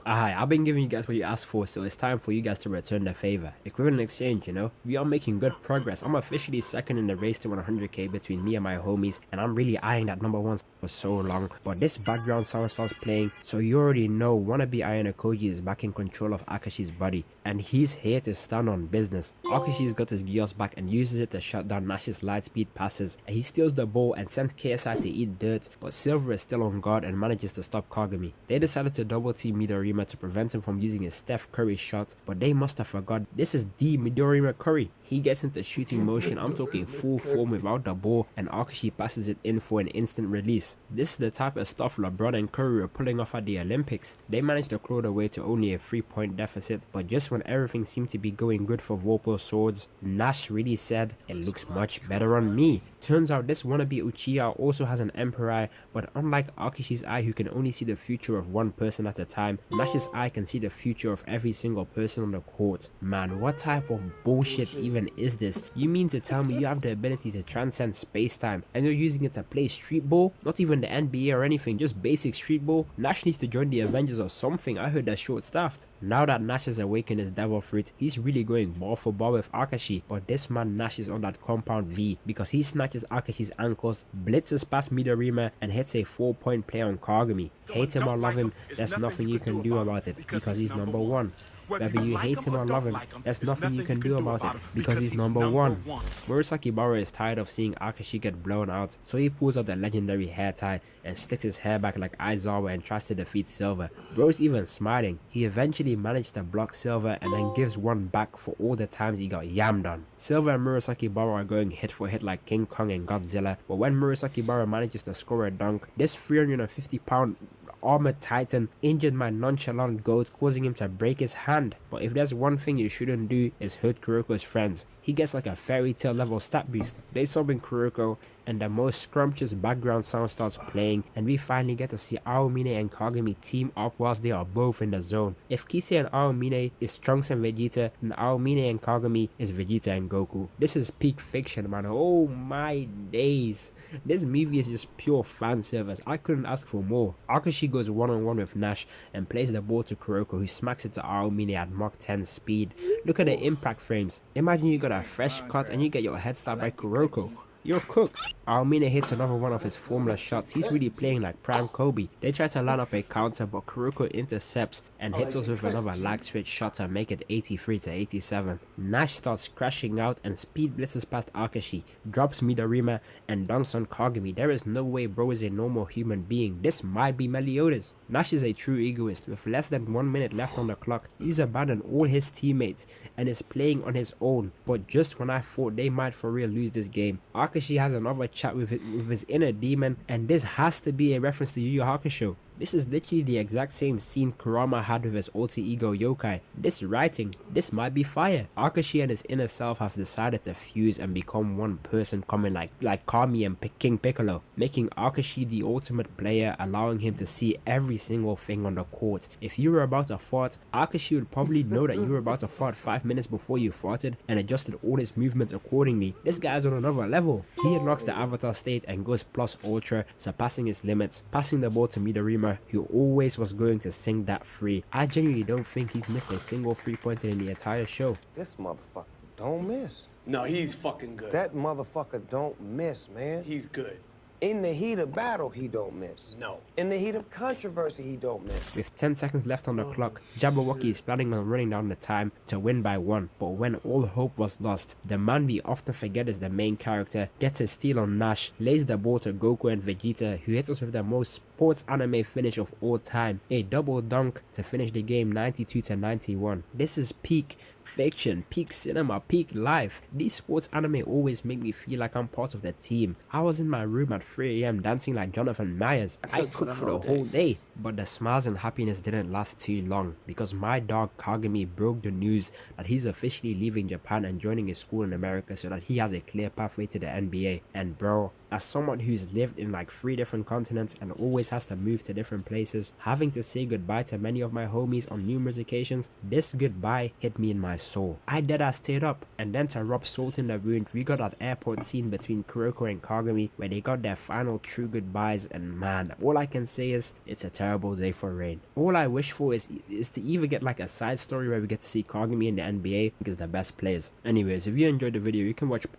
Alright, I've been giving you guys what you asked for, so it's time for you guys to return the favor. Equivalent exchange, you know? We are making good progress. I'm officially second in the race to 100k between me and my homies, and I'm really eyeing that number 1 for so long. But this background sound starts playing, so you already know wannabe Ayano Koji is back in control of Akashi's body, and he's here to stand on business. Akashi's got his gears back and uses it to shut down Nash's lightspeed passes, and he steals the ball and sends KSI to eat dirt, but Silver is still on guard and manages to stop Kagami. They decided to double team Midorima to prevent him from using his Steph Curry shot, but they must have forgot this is the Midorima Curry. He gets into shooting motion, I'm talking full form without the ball, and Akashi passes it in for an instant release. This is the type of stuff LeBron and Curry were pulling off at the Olympics. They managed to claw the way to only a 3-point deficit, but just when everything seemed to be going good for Vorpal Swords, Nash really said, "It looks much better on me." Turns out this wannabe Uchiha also has an Emperor Eye, but unlike Akashi's eye who can only see the future of one person at a time, Nash's eye can see the future of every single person on the court. Man, what type of bullshit even is this? You mean to tell me you have the ability to transcend space-time and you're using it to play street ball? Not even the NBA or anything, just basic street ball? Nash needs to join the Avengers or something. I heard they're short-staffed. Now that Nash has awakened his devil fruit, he's really going ball for ball with Akashi, but this man Nash is on that compound V because he snatches Akashi's ankles, blitzes past Midorima, and hits a 4-point play on Kagami. Hate him or love him, there's nothing you can do about it because he's number 1. Whether you hate him or love him, there's nothing you can do about it because he's number 1. Murasaki Bara is tired of seeing Akashi get blown out, so he pulls out the legendary hair tie and sticks his hair back like Aizawa and tries to defeat Silver. Bro's even smiling. He eventually managed to block Silver and then gives one back for all the times he got yammed on. Silver and Murasaki Bara are going hit for hit like King Kong and Godzilla, but when Murasaki Bara manages to score a dunk, this 350-pound armored titan injured my nonchalant goat, causing him to break his hand. But if there's one thing you shouldn't do is hurt Kuroko's friends. He gets like a fairy tale level stat boost. They sub in Kuroko and the most scrumptious background sound starts playing, and we finally get to see Aomine and Kagami team up whilst they are both in the zone. If Kisei and Aomine is Trunks and Vegeta, then Aomine and Kagami is Vegeta and Goku. This is peak fiction, man. Oh my days. This movie is just pure fan service. I couldn't ask for more. Akashi goes one-on-one with Nash and plays the ball to Kuroko, who smacks it to Aomine at Mach 10 speed. Look at the impact frames. Imagine you got a fresh cut and you get your head slapped by Kuroko. You're cooked. Aomine hits another one of his formula shots. He's really playing like Prime Kobe. They try to line up a counter, but Kuroko intercepts and hits us with another lag switch shot to make it 83 to 87. Nash starts crashing out and speed blitzes past Akashi, drops Midorima and dunks on Kagami. There is no way bro is a normal human being. This might be Meliodas. Nash is a true egoist. With less than 1 minute left on the clock, he's abandoned all his teammates and is playing on his own. But just when I thought they might for real lose this game, Akashi has another chat with his inner demon, and this has to be a reference to Yu Yu Hakusho. This is literally the exact same scene Kurama had with his alter ego Yokai. This writing, this might be fire. Akashi and his inner self have decided to fuse and become one person, coming like Kami and King Piccolo, making Akashi the ultimate player, allowing him to see every single thing on the court. If you were about to fart, Akashi would probably know that you were about to fart 5 minutes before you farted and adjusted all his movements accordingly. This guy's on another level. He unlocks the avatar state and goes plus ultra, surpassing his limits, passing the ball to Midorima, who always was going to sing that free. I genuinely don't think he's missed a single 3-pointer in the entire show. This motherfucker don't miss. No, he's fucking good. That motherfucker don't miss, man. He's good. In the heat of battle, he don't miss. No. In the heat of controversy, he don't miss. With 10 seconds left on the clock, Jabberwocky is planning on running down the time to win by 1, but when all hope was lost, the man we often forget is the main character gets a steal on Nash, lays the ball to Goku and Vegeta, who hits us with the most sports anime finish of all time, a double dunk to finish the game 92 to 91. This is peak fiction, peak cinema, peak life. These sports anime always make me feel like I'm part of the team. I was in my room at 3 AM dancing like Jonathan Myers. I cooked for the whole day. But the smiles and happiness didn't last too long, because my dog Kagami broke the news that he's officially leaving Japan and joining a school in America so that he has a clear pathway to the NBA. And bro, as someone who's lived in like 3 different continents and always has to move to different places, having to say goodbye to many of my homies on numerous occasions, this goodbye hit me in my soul. I deadass teared up, and then to rub salt in the wound, we got that airport scene between Kuroko and Kagami where they got their final true goodbyes, and man, all I can say is it's a terrible day for Rain. All I wish for is to either get like a side story where we get to see Kagami in the NBA because they're best players. Anyways, if you enjoyed the video, you can watch. Yo,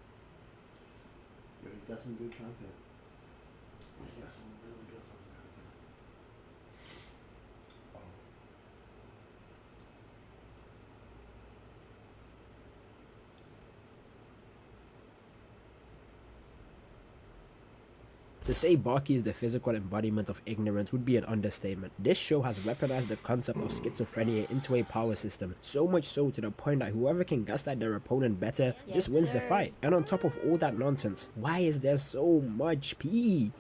you got some good content. You got some really good fucking content. To say Baki is the physical embodiment of ignorance would be an understatement. This show has weaponized the concept of schizophrenia into a power system, so much so to the point that whoever can gaslight their opponent better just wins the fight. And on top of all that nonsense, why is there so much pee?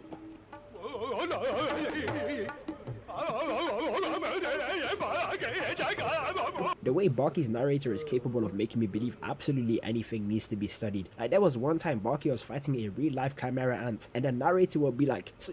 The way Baki's narrator is capable of making me believe absolutely anything needs to be studied. Like, there was one time Baki was fighting a real-life chimera ant, and the narrator would be like, so,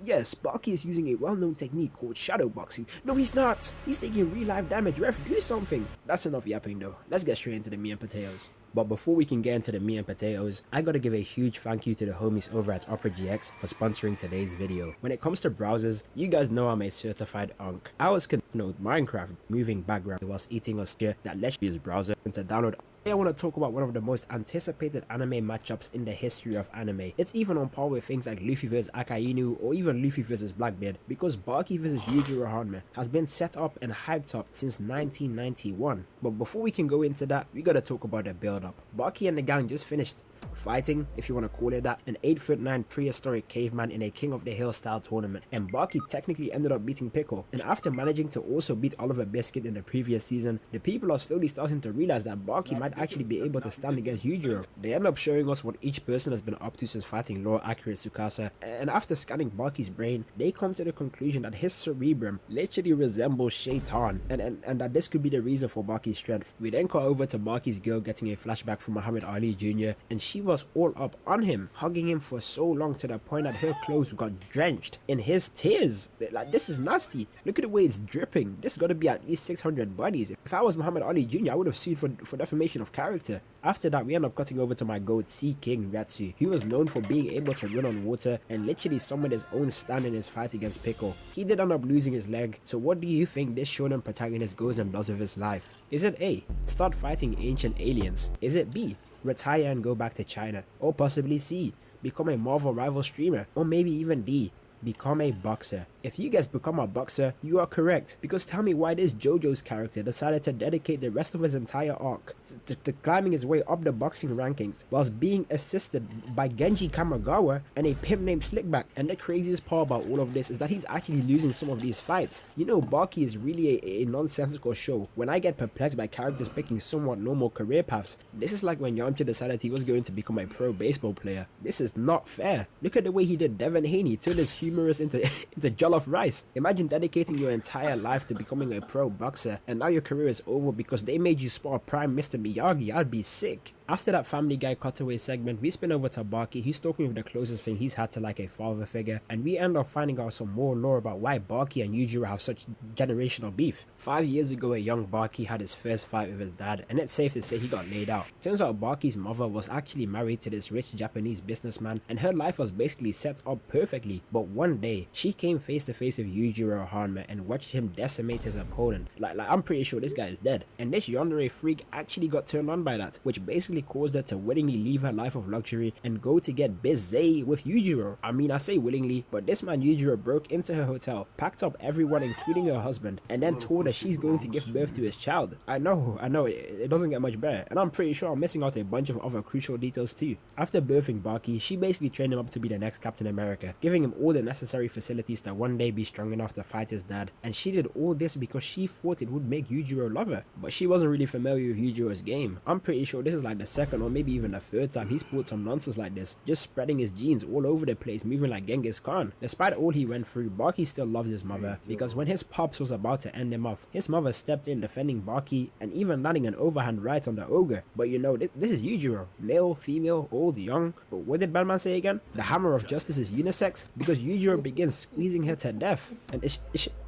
yes, Baki is using a well-known technique called shadow boxing. No, he's not. He's taking real-life damage. Ref, do something. That's enough yapping though. Let's get straight into the meat and potatoes. But before we can get into the meat and potatoes, I gotta give a huge thank you to the homies over at Opera GX for sponsoring today's video. When it comes to browsers, you guys know I'm a certified unk. I was confused with Minecraft moving background whilst eating a steer that lets you use browser and to download. I want to talk about one of the most anticipated anime matchups in the history of anime. It's even on par with things like Luffy vs Akainu or even Luffy vs Blackbeard, because Baki vs Yujiro Hanma has been set up and hyped up since 1991. But before we can go into that, we gotta talk about the build up. Baki and the gang just finished fighting, if you want to call it that, an 8'9" prehistoric caveman in a King of the Hill style tournament, and Baki technically ended up beating Pickle. And after managing to also beat Oliver Biscuit in the previous season, the people are slowly starting to realize that Baki might actually be able to stand against Yujiro. They end up showing us what each person has been up to since fighting lore accurate Tsukasa, and after scanning Baki's brain, they come to the conclusion that his cerebrum literally resembles Shaitan, and that this could be the reason for Baki's strength. We then cut over to Baki's girl getting a flashback from Muhammad Ali Jr., and she was all up on him, hugging him for so long to the point that her clothes got drenched in his tears. Like, this is nasty. Look at the way it's dripping. This got to be at least 600 bodies. If I was Muhammad Ali Jr., I would have sued for defamation of character. After that, we end up cutting over to my goat Sea King Ratsu. He was known for being able to run on water and literally summoned his own stand in his fight against Pickle. He did end up losing his leg, so what do you think this shonen protagonist goes and does with his life? Is it A, start fighting ancient aliens? Is it B, retire and go back to China? Or possibly C, become a Marvel rival streamer? Or maybe even D, become a boxer? If you guys become a boxer, you are correct, because tell me why this JoJo's character decided to dedicate the rest of his entire arc to climbing his way up the boxing rankings whilst being assisted by Genji Kamigawa and a pimp named Slickback. And the craziest part about all of this is that he's actually losing some of these fights. You know, Baki is really a nonsensical show. When I get perplexed by characters picking somewhat normal career paths, this is like when Yamcha decided he was going to become a pro baseball player. This is not fair. Look at the way he did Devin Haney, turned his humorous into jollof rice. Imagine dedicating your entire life to becoming a pro boxer, and now your career is over because they made you spar prime Mr. Miyagi. I'd be sick. After that Family Guy cutaway segment, we spin over to Baki. He's talking with the closest thing he's had to like a father figure, and we end up finding out some more lore about why Baki and Yujiro have such generational beef. 5 years ago, a young Baki had his first fight with his dad, and it's safe to say he got laid out. Turns out Baki's mother was actually married to this rich Japanese businessman, and her life was basically set up perfectly. But one day, she came face to face with Yujiro Hanma and watched him decimate his opponent. Like I'm pretty sure this guy is dead. And this yandere freak actually got turned on by that, which basically caused her to willingly leave her life of luxury and go to get busy with Yujiro. I mean, I say willingly, but this man Yujiro broke into her hotel, packed up everyone including her husband, and then told her she's going to give birth to his child. I know, it doesn't get much better, and I'm pretty sure I'm missing out a bunch of other crucial details too. After birthing Baki, she basically trained him up to be the next Captain America, giving him all the necessary facilities to one day be strong enough to fight his dad, and she did all this because she thought it would make Yujiro love her. But she wasn't really familiar with Yujiro's game. I'm pretty sure this is like the second or maybe even the third time he's pulled some nonsense like this, just spreading his genes all over the place, moving like Genghis Khan. Despite all he went through, Baki still loves his mother, because when his pops was about to end him off, his mother stepped in defending Baki and even landing an overhand right on the ogre. But you know, this is Yujiro. Male, female, old, young. But what did Batman say again? The hammer of justice is unisex, because Yujiro begins squeezing her to death. And is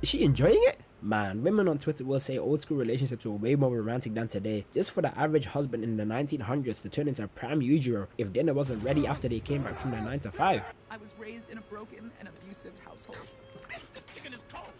she enjoying it? Man, women on Twitter will say old school relationships were way more romantic than today, just for the average husband in the 1900s to turn into prime Yujiro if dinner wasn't ready after they came back from their 9 to 5. I was raised in a broken and abusive household. This chicken is cold.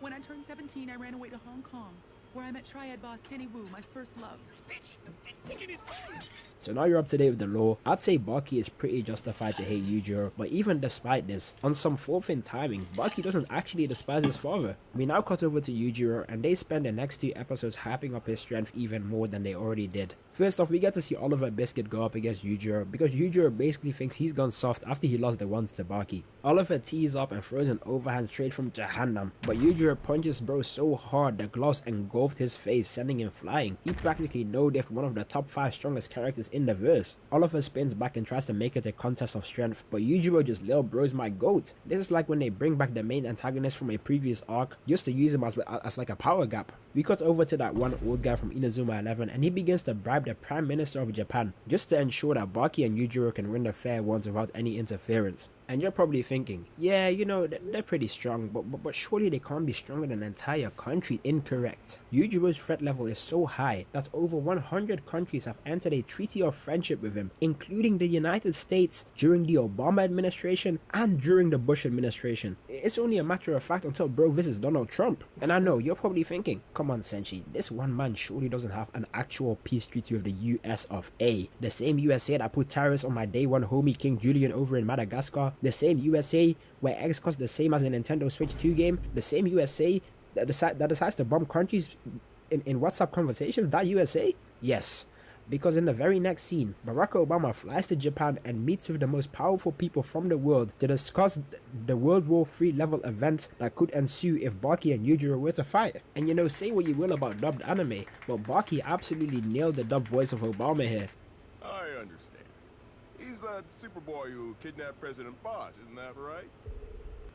When I turned 17, I ran away to Hong Kong, where I met Triad boss Kenny Wu, my first love. Bitch, this chicken is cold. So now you're up to date with the lore. I'd say Baki is pretty justified to hate Yujiro, but even despite this, on some fourth in timing, Baki doesn't actually despise his father. We now cut over to Yujiro, and they spend the next 2 episodes hyping up his strength even more than they already did. First off, we get to see Oliver Biscuit go up against Yujiro, because Yujiro basically thinks he's gone soft after he lost the ones to Baki. Oliver tees up and throws an overhand straight from Jahannam, but Yujiro punches bro so hard the gloves engulfed his face, sending him flying. He practically no-diffed one of the top 5 strongest characters in the verse. Oliver spins back and tries to make it a contest of strength, but Yujiro just lil bros my goat. This is like when they bring back the main antagonist from a previous arc just to use him as like a power gap. We cut over to that one old guy from Inazuma 11, and he begins to bribe the Prime Minister of Japan just to ensure that Baki and Yujiro can win the fair ones without any interference. And you're probably thinking, yeah, you know, they're pretty strong, but surely they can't be stronger than an entire country. Incorrect. Yujiro's threat level is so high that over 100 countries have entered a treaty of friendship with him, including the United States during the Obama administration and during the Bush administration. It's only a matter of fact until bro visits Donald Trump. And I know, you're probably thinking, come on Senshi, this one man surely doesn't have an actual peace treaty with the US of A. The same USA that put tariffs on my day one homie King Julian over in Madagascar. The same USA where eggs cost the same as a Nintendo Switch 2 game. The same USA that decides to bomb countries in WhatsApp conversations. That USA? Yes. because in the very next scene, Barack Obama flies to Japan and meets with the most powerful people from the world to discuss the World War III level event that could ensue if Baki and Yujiro were to fight. And you know, say what you will about dubbed anime, but Baki absolutely nailed the dubbed voice of Obama here. I understand. He's that Superboy who kidnapped President Bosch, isn't that right?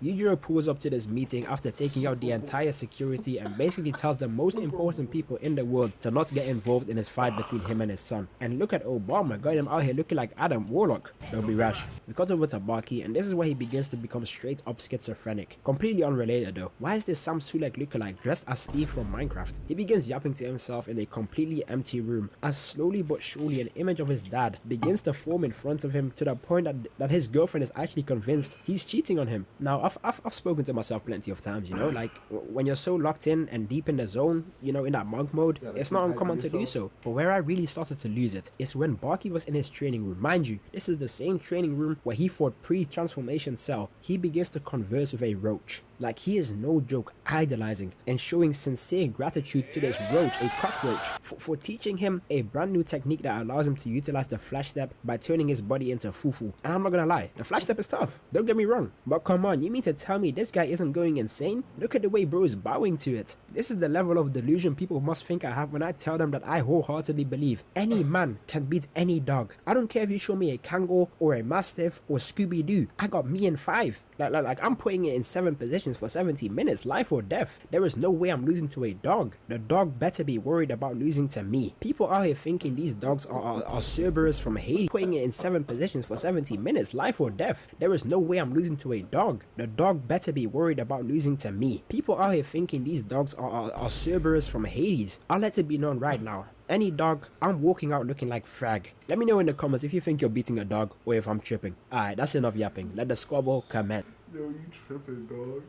Yujiro pulls up to this meeting after taking out the entire security and basically tells the most important people in the world to not get involved in his fight between him and his son. And look at Obama, got him out here looking like Adam Warlock. Don't be rash. We cut over to Baki, and this is where he begins to become straight up schizophrenic. Completely unrelated though. Why is this Sam Sulek lookalike dressed as Steve from Minecraft? He begins yapping to himself in a completely empty room as slowly but surely an image of his dad begins to form in front of him to the point that his girlfriend is actually convinced he's cheating on him. Now, I've spoken to myself plenty of times, you know, like when you're so locked in and deep in the zone, you know, in that monk mode, it's not uncommon to do so. But where I really started to lose it is when Baki was in his training room. Mind you, this is the same training room where he fought pre-transformation Cell. He begins to converse with a roach. Like, he is no joke idolizing and showing sincere gratitude to this roach, a cockroach, for teaching him a brand new technique that allows him to utilize the flash step by turning his body into fufu. And I'm not gonna lie, the flash step is tough, don't get me wrong, but come on, you mean to tell me this guy isn't going insane? Look at the way bro is bowing to it. This is the level of delusion people must think I have when I tell them that I wholeheartedly believe any man can beat any dog. I don't care if you show me a kangaroo or a mastiff or Scooby-Doo, I got me in 5. Like I'm putting it in 7 positions for 70 minutes, life or death. There is no way I'm losing to a dog. The dog better be worried about losing to me. People out here thinking these dogs are Cerberus from Hades, putting it in 7 positions for 70 minutes, life or death. There is no way I'm losing to a dog. The dog better be worried about losing to me. People out here thinking these dogs are Cerberus from Hades. I'll let it be known right now. Any dog, I'm walking out looking like frag. Let me know in the comments if you think you're beating a dog or if I'm tripping. Alright, that's enough yapping. Let the squabble commence. Yo, you tripping, dog.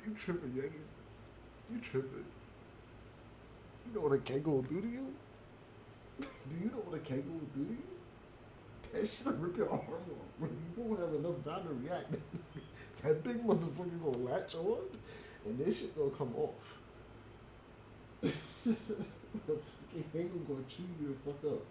You tripping, Yangy. You tripping. You know what a kangaroo will do to you? Do you know what a kangaroo will do to you? That shit'll rip your arm off, bro. You won't have enough time to react. That big motherfucker gonna latch on, and this shit gonna come off. The fucking kangaroo gonna chew you the fuck up.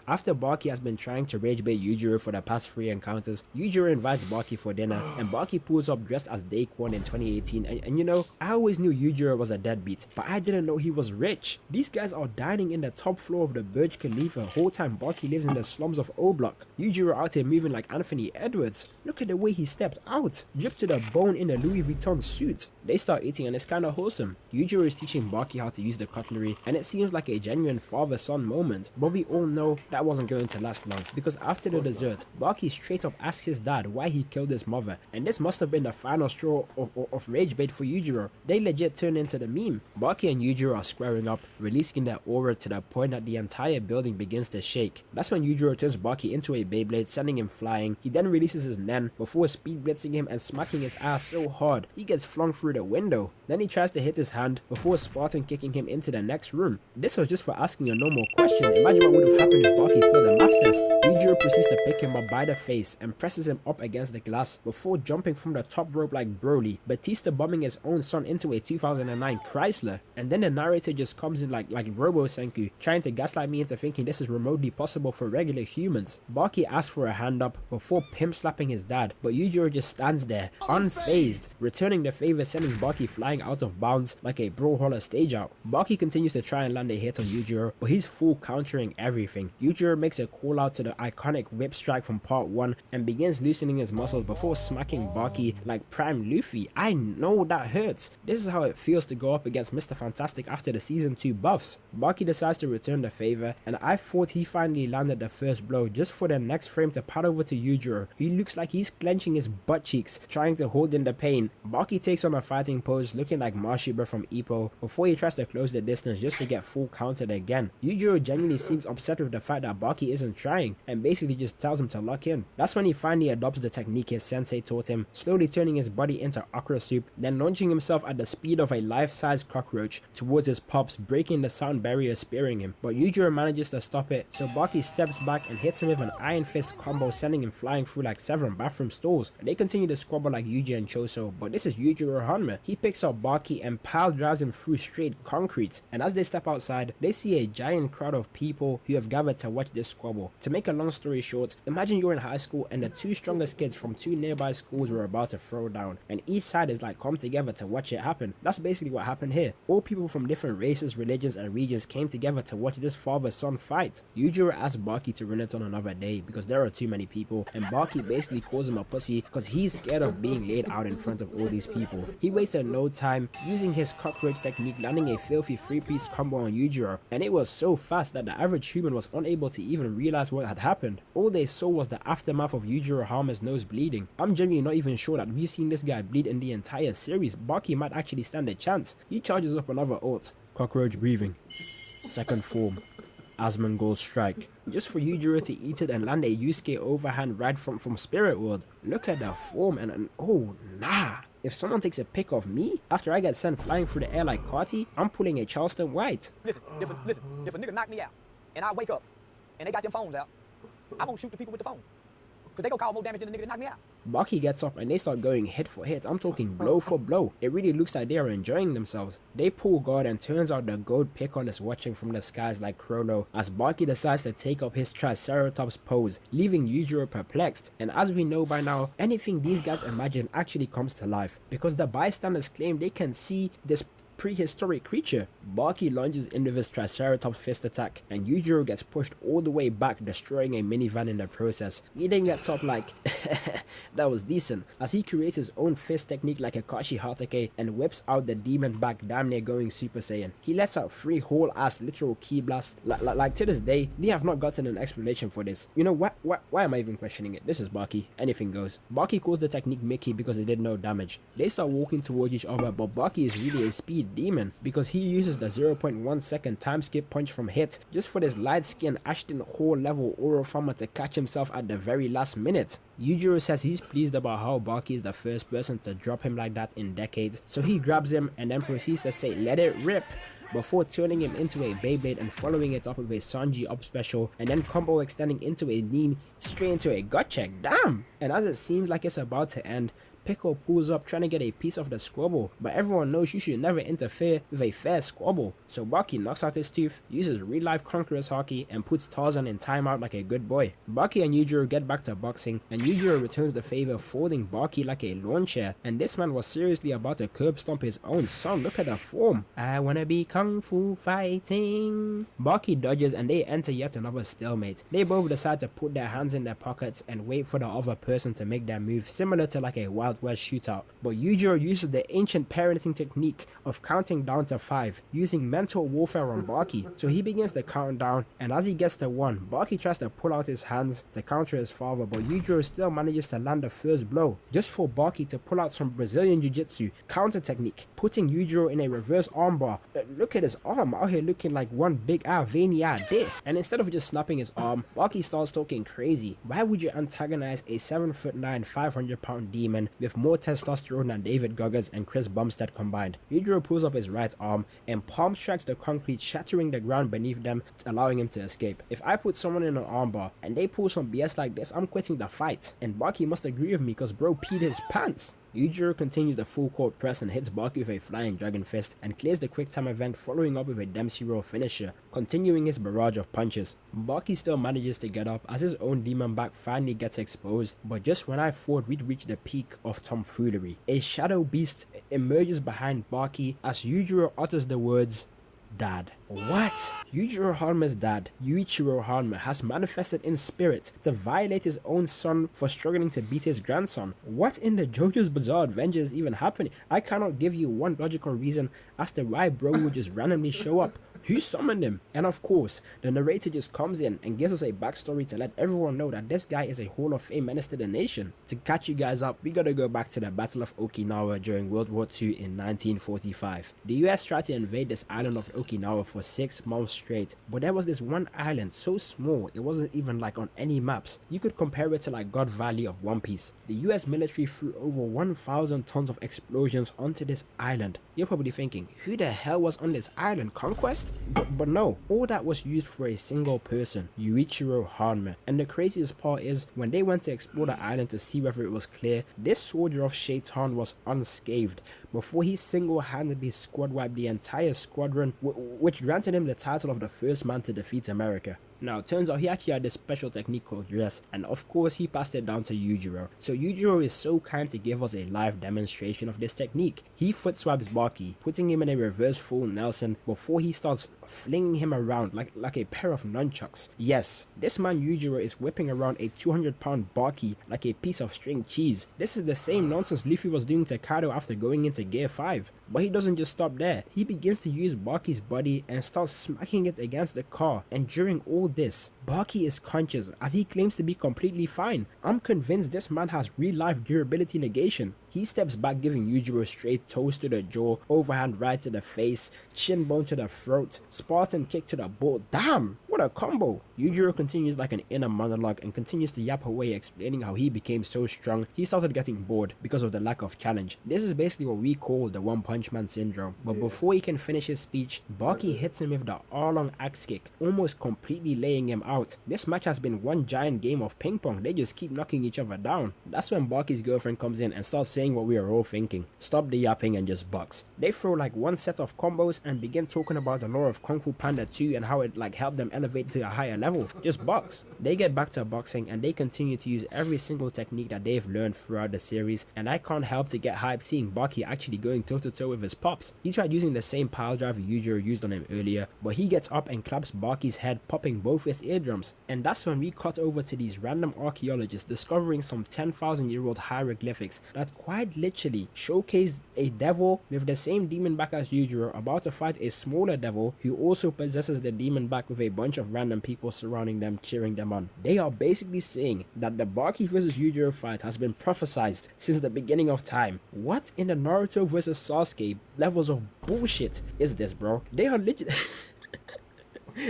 After Baki has been trying to rage bait Yujiro for the past 3 encounters, Yujiro invites Baki for dinner, and Baki pulls up dressed as Daquan in 2018, and you know, I always knew Yujiro was a deadbeat, but I didn't know he was rich. These guys are dining in the top floor of the Burj Khalifa, whole time Baki lives in the slums of O Block. Yujiro out here moving like Anthony Edwards. Look at the way he stepped out, dripped to the bone in a Louis Vuitton suit. They start eating and it's kinda wholesome. Yujiro is teaching Baki how to use the cutlery, and it seems like a genuine father-son moment, but we all know that wasn't going to last long, because after the dessert, Baki straight up asks his dad why he killed his mother, and this must have been the final straw of rage bait for Yujiro. They legit turn into the meme. Baki and Yujiro are squaring up, releasing their aura to the point that the entire building begins to shake. That's when Yujiro turns Baki into a Beyblade, sending him flying. He then releases his Nen before speed blitzing him and smacking his ass so hard he gets flung through the window. Then he tries to hit his hand before Spartan kicking him into the next room. This was just for asking a normal question. Imagine what would have happened if Baki failed the math test. Yujiro proceeds to pick him up by the face and presses him up against the glass before jumping from the top rope like Broly, Batista bombing his own son into a 2009 Chrysler. And then the narrator just comes in like Robo Senku, trying to gaslight me into thinking this is remotely possible for regular humans. Baki asks for a hand up before pimp slapping his dad, but Yujiro just stands there, unfazed, returning the favor, sending Baki flying out of bounds like a Brawlhalla stage out. Baki continues to try and land a hit on Yujiro, but he's full countering everything. Yujiro makes a call out to the iconic whip strike from part 1 and begins loosening his muscles before smacking Baki like Prime Luffy. I know that hurts. This is how it feels to go up against Mr. Fantastic after the season 2 buffs. Baki decides to return the favor, and I thought he finally landed the first blow just for the next frame to pad over to Yujiro. He looks like he's clenching his butt cheeks, trying to hold in the pain. Baki takes on a fighting pose looking like Marshiba from Ippo before he tries to close the distance just to get full countered again. Yujiro genuinely seems upset upset with the fact that Baki isn't trying and basically just tells him to lock in. That's when he finally adopts the technique his sensei taught him, slowly turning his body into okra soup, then launching himself at the speed of a life-size cockroach towards his pops, breaking the sound barrier, spearing him. But Yujiro manages to stop it, so Baki steps back and hits him with an iron fist combo, sending him flying through like 7 bathroom stalls. They continue to squabble like Yuji and Choso, but this is Yujiro Hanma. He picks up Baki and pile drives him through straight concrete, and as they step outside, they see a giant crowd of people who have gathered to watch this squabble. To make a long story short, imagine you're in high school and the 2 strongest kids from 2 nearby schools were about to throw down, and each side is like come together to watch it happen. That's basically what happened here. All people from different races, religions, and regions came together to watch this father-son fight. Yujiro asked Baki to run it on another day because there are too many people, and Baki basically calls him a pussy because he's scared of being laid out in front of all these people. He wasted no time using his cockroach technique, landing a filthy 3-piece combo on Yujiro, and it was so fast that the average human was unable to even realize what had happened. All they saw was the aftermath of Yujiro Hanma's nose bleeding. I'm genuinely not even sure that we've seen this guy bleed in the entire series. Baki might actually stand a chance. He charges up another ult. Cockroach breathing. Second form. Asmongold strike. Just for Yujiro to eat it and land a Yusuke overhand right from Spirit World. Look at the form and oh nah. If someone takes a pic of me after I get sent flying through the air like Carti, I'm pulling a Charleston White. Listen, if a nigga knock me out and I wake up and they got them phones out, I'm gonna shoot the people with the phone. Cause they gonna cause more damage than the nigga that knock me out. Baki gets up and they start going hit for hit. I'm talking blow for blow. It really looks like they are enjoying themselves. They pull guard and turns out the gold pickle is watching from the skies like Chrono as Baki decides to take up his Triceratops pose, leaving Yujiro perplexed. And as we know by now, anything these guys imagine actually comes to life because the bystanders claim they can see this prehistoric creature. Baki lunges into his Triceratops fist attack and Yujiro gets pushed all the way back, destroying a minivan in the process. He then gets up like that was decent as he creates his own fist technique like Akashi Hatake and whips out the demon back, damn near going Super Saiyan. He lets out 3 whole ass literal ki blasts. Like to this day they have not gotten an explanation for this. You know what? Why am I even questioning it? This is Baki. Anything goes. Baki calls the technique Mickey because it did no damage. They start walking towards each other, but Baki is really a speed demon because he uses the 0.1 second time skip punch from hit just for this light skin Ashton Hall level Oro farmer to catch himself at the very last minute. Yujiro says he's pleased about how Baki is the first person to drop him like that in decades, so he grabs him and then proceeds to say let it rip before turning him into a Beyblade and following it up with a Sanji up special and then combo extending into a knee straight into a gut check. Damn! And as it seems like it's about to end, Pickle pulls up trying to get a piece of the squabble, but everyone knows you should never interfere with a fair squabble. So Baki knocks out his tooth, uses real life Conqueror's Haki, and puts Tarzan in timeout like a good boy. Baki and Yujiro get back to boxing, and Yujiro returns the favor, folding Baki like a lawn chair, and this man was seriously about to curb stomp his own son. Look at the form. I wanna be kung fu fighting. Baki dodges and they enter yet another stalemate. They both decide to put their hands in their pockets and wait for the other person to make their move, similar to like a Wild West shootout. But Yujiro uses the ancient parenting technique of counting down to 5, using mental warfare on Baki. So he begins the countdown, and as he gets to 1, Baki tries to pull out his hands to counter his father, but Yujiro still manages to land the first blow, just for Baki to pull out some Brazilian Jiu-Jitsu counter technique, putting Yujiro in a reverse armbar. Look at his arm out here looking like one big veiny dick. And instead of just snapping his arm, Baki starts talking crazy. Why would you antagonize a 7'9", 500-pound demon with more testosterone than David Goggins and Chris Bumstead combined? Yujiro pulls up his right arm and palm strikes the concrete, shattering the ground beneath them, allowing him to escape. If I put someone in an armbar and they pull some BS like this, I'm quitting the fight. And Baki must agree with me because bro peed his pants. Yujiro continues the full court press and hits Baki with a flying dragon fist and clears the quick time event, following up with a Dempsey roll finisher, continuing his barrage of punches. Baki still manages to get up as his own demon back finally gets exposed, but just when I thought we'd reach the peak of tomfoolery, a shadow beast emerges behind Baki as Yujiro utters the words, Dad. What? Yujiro Hanma's dad, Yuichiro Hanma, has manifested in spirit to violate his own son for struggling to beat his grandson. What in the JoJo's Bizarre Adventure is even happening? I cannot give you one logical reason as to why bro would just randomly show up. Who summoned him? And of course, the narrator just comes in and gives us a backstory to let everyone know that this guy is a Hall of Fame menace to the nation. To catch you guys up, we gotta go back to the Battle of Okinawa during World War II in 1945. The US tried to invade this island of Okinawa for 6 months straight, but there was this one island so small it wasn't even like on any maps. You could compare it to like God Valley of One Piece. The US military threw over 1,000 tons of explosions onto this island. You're probably thinking, who the hell was on this island? Conquest? But no, all that was used for a single person, Yuichiro Hanma. And the craziest part is, when they went to explore the island to see whether it was clear, this soldier of Shaitan was unscathed before he single-handedly squad wiped the entire squadron, which granted him the title of the first man to defeat America. Now, it turns out he actually had this special technique called dress, and of course he passed it down to Yujiro. So Yujiro is so kind to give us a live demonstration of this technique. He foot swipes Baki, putting him in a reverse full Nelson before he starts flinging him around like a pair of nunchucks. Yes, this man Yujiro is whipping around a 200-pound Baki like a piece of string cheese. This is the same nonsense Luffy was doing to Kaido after going into Gear 5. But he doesn't just stop there. He begins to use Baki's body and starts smacking it against the car, and during all this, Baki is conscious as he claims to be completely fine. I'm convinced this man has real life durability negation. He steps back, giving Yujiro straight toes to the jaw, overhand right to the face, shin bone to the throat, Spartan kick to the ball. Damn, what a combo. Yujiro continues like an inner monologue and continues to yap away, explaining how he became so strong he started getting bored because of the lack of challenge. This is basically what we call the One Punch Man syndrome. But before he can finish his speech, Baki hits him with the Arlong axe kick, almost completely laying him out. This match has been one giant game of ping pong. They just keep knocking each other down. That's when Baki's girlfriend comes in and starts saying what we are all thinking. Stop the yapping and just box. They throw like one set of combos and begin talking about the lore of Kung Fu Panda 2 and how it like helped them elevate to a higher level. Just box. They get back to boxing and they continue to use every single technique that they've learned throughout the series, and I can't help to get hyped seeing Baki actually going toe to toe with his pops. He tried using the same pile driver Yujiro used on him earlier, but he gets up and claps Baki's head, popping both his eardrums. And that's when we cut over to these random archaeologists discovering some 10,000-year-old hieroglyphics that quite literally showcased a devil with the same demon back as Yujiro about to fight a smaller devil who also possesses the demon back, with a bunch of random people surrounding them cheering them on. They are basically saying that the Baki vs Yujiro fight has been prophesized since the beginning of time. What in the Naruto vs Sasuke levels of bullshit is this, bro? They are legit.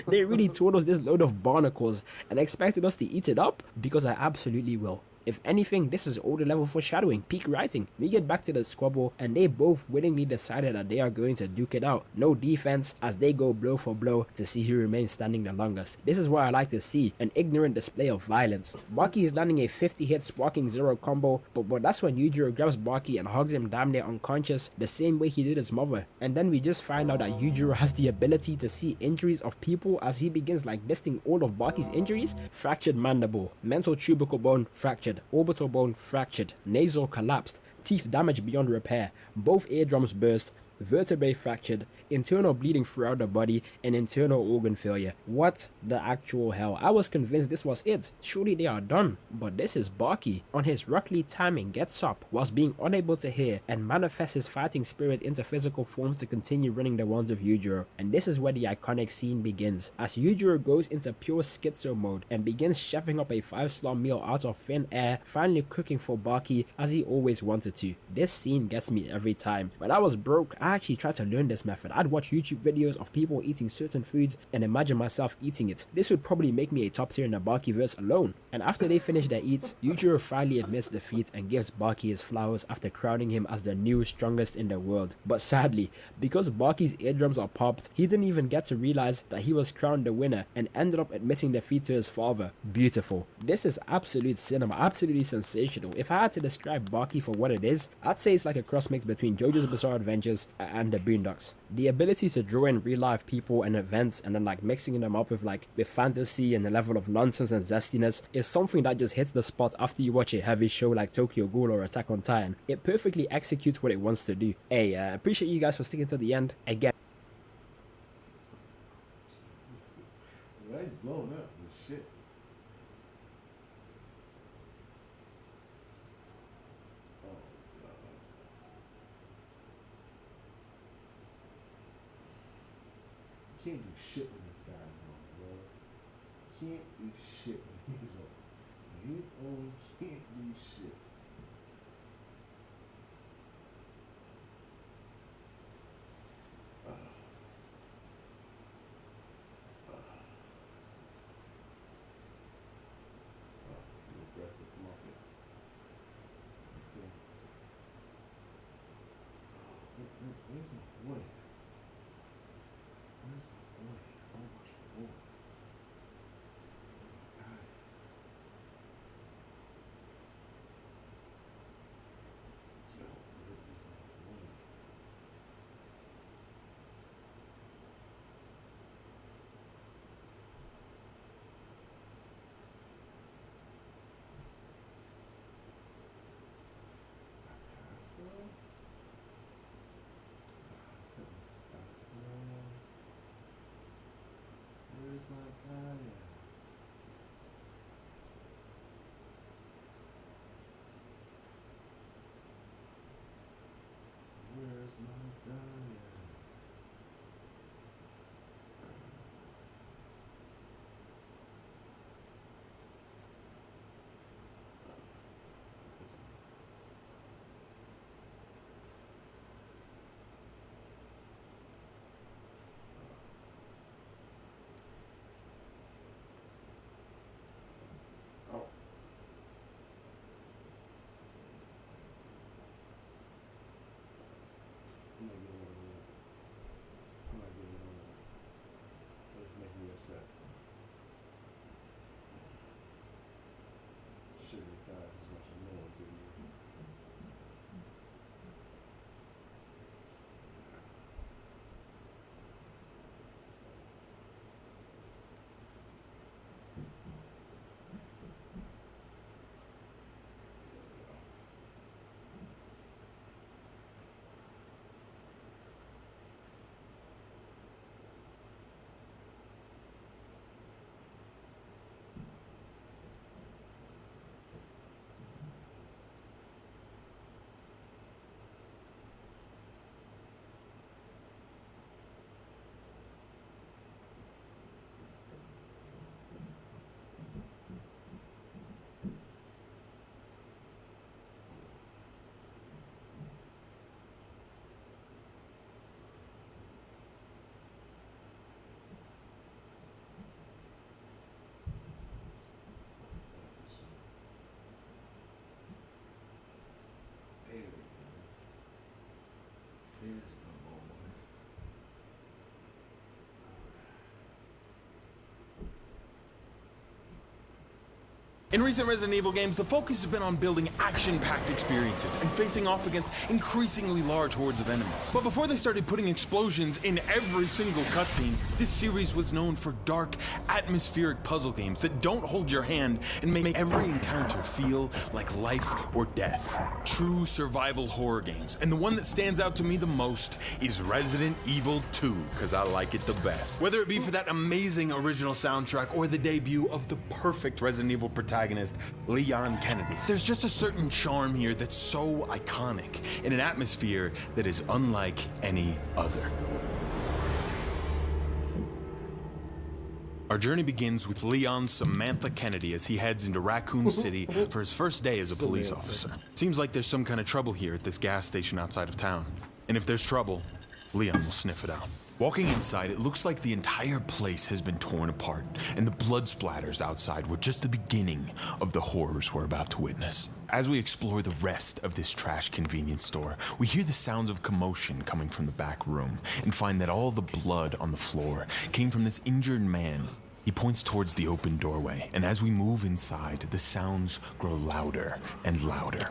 They really told us this load of barnacles and expected us to eat it up? Because I absolutely will. If anything, this is older level foreshadowing, peak writing. We get back to the squabble and they both willingly decided that they are going to duke it out. No defense as they go blow for blow to see who remains standing the longest. This is what I like to see, an ignorant display of violence. Baki is landing a 50-hit sparking 0 combo, but that's when Yujiro grabs Baki and hugs him damn near unconscious the same way he did his mother. And then we just find out that Yujiro has the ability to see injuries of people as he begins like listing all of Baki's injuries. Fractured mandible, mental tubercle bone fractured, orbital bone fractured, nasal collapsed, teeth damaged beyond repair, both eardrums burst, vertebrae fractured, internal bleeding throughout the body, and internal organ failure. What the actual hell? I was convinced this was it. Surely they are done. But this is Baki. On his Rock Lee timing, gets up whilst being unable to hear and manifests his fighting spirit into physical form to continue running the ones of Yujiro. And this is where the iconic scene begins, as Yujiro goes into pure schizo mode and begins chefing up a 5-star meal out of thin air, finally cooking for Baki as he always wanted to. This scene gets me every time. When I was broke, I actually tried to learn this method. I'd watch YouTube videos of people eating certain foods and imagine myself eating it. This would probably make me a top tier in the Bakiverse alone. And after they finish their eats, Yujiro finally admits defeat and gives Baki his flowers after crowning him as the new strongest in the world. But sadly, because Baki's eardrums are popped, he didn't even get to realize that he was crowned the winner and ended up admitting defeat to his father. Beautiful. This is absolute cinema, absolutely sensational. If I had to describe Baki for what it is, I'd say it's like a cross mix between JoJo's Bizarre Adventures and the Boondocks. The ability to draw in real life people and events and then like mixing them up with fantasy and a level of nonsense and zestiness is something that just hits the spot after you watch a heavy show like Tokyo Ghoul or Attack on Titan. It perfectly executes what it wants to do. Hey, I appreciate you guys for sticking to the end. Again, Well, he's blown up with shit. Can't do shit when this guy's on, bro. Can't do shit when he's on. When he's on, can't do shit. Aggressive, come off it. Okay. Where's my boy? Where's my boy? Oh my boy. God. Yo, where is my boy? Where's my guy at? Where's my guy at? Oh. I'm not getting over it. I'm not getting over it. It's making me upset. Sugar guys as much as no one did. In recent Resident Evil games, the focus has been on building action-packed experiences and facing off against increasingly large hordes of enemies. But before they started putting explosions in every single cutscene, this series was known for dark, atmospheric puzzle games that don't hold your hand and make every encounter feel like life or death. True survival horror games, and the one that stands out to me the most is Resident Evil 2, because I like it the best. Whether it be for that amazing original soundtrack or the debut of the perfect Resident Evil protagonist, Leon Kennedy. There's just a certain charm here that's so iconic in an atmosphere that is unlike any other. Our journey begins with Leon Samantha Kennedy as he heads into Raccoon City for his first day as a police officer. Seems like there's some kind of trouble here at this gas station outside of town. And if there's trouble, Leon will sniff it out. Walking inside, it looks like the entire place has been torn apart, and the blood splatters outside were just the beginning of the horrors we're about to witness. As we explore the rest of this trash convenience store, we hear the sounds of commotion coming from the back room, and find that all the blood on the floor came from this injured man. He points towards the open doorway, and as we move inside, the sounds grow louder and louder.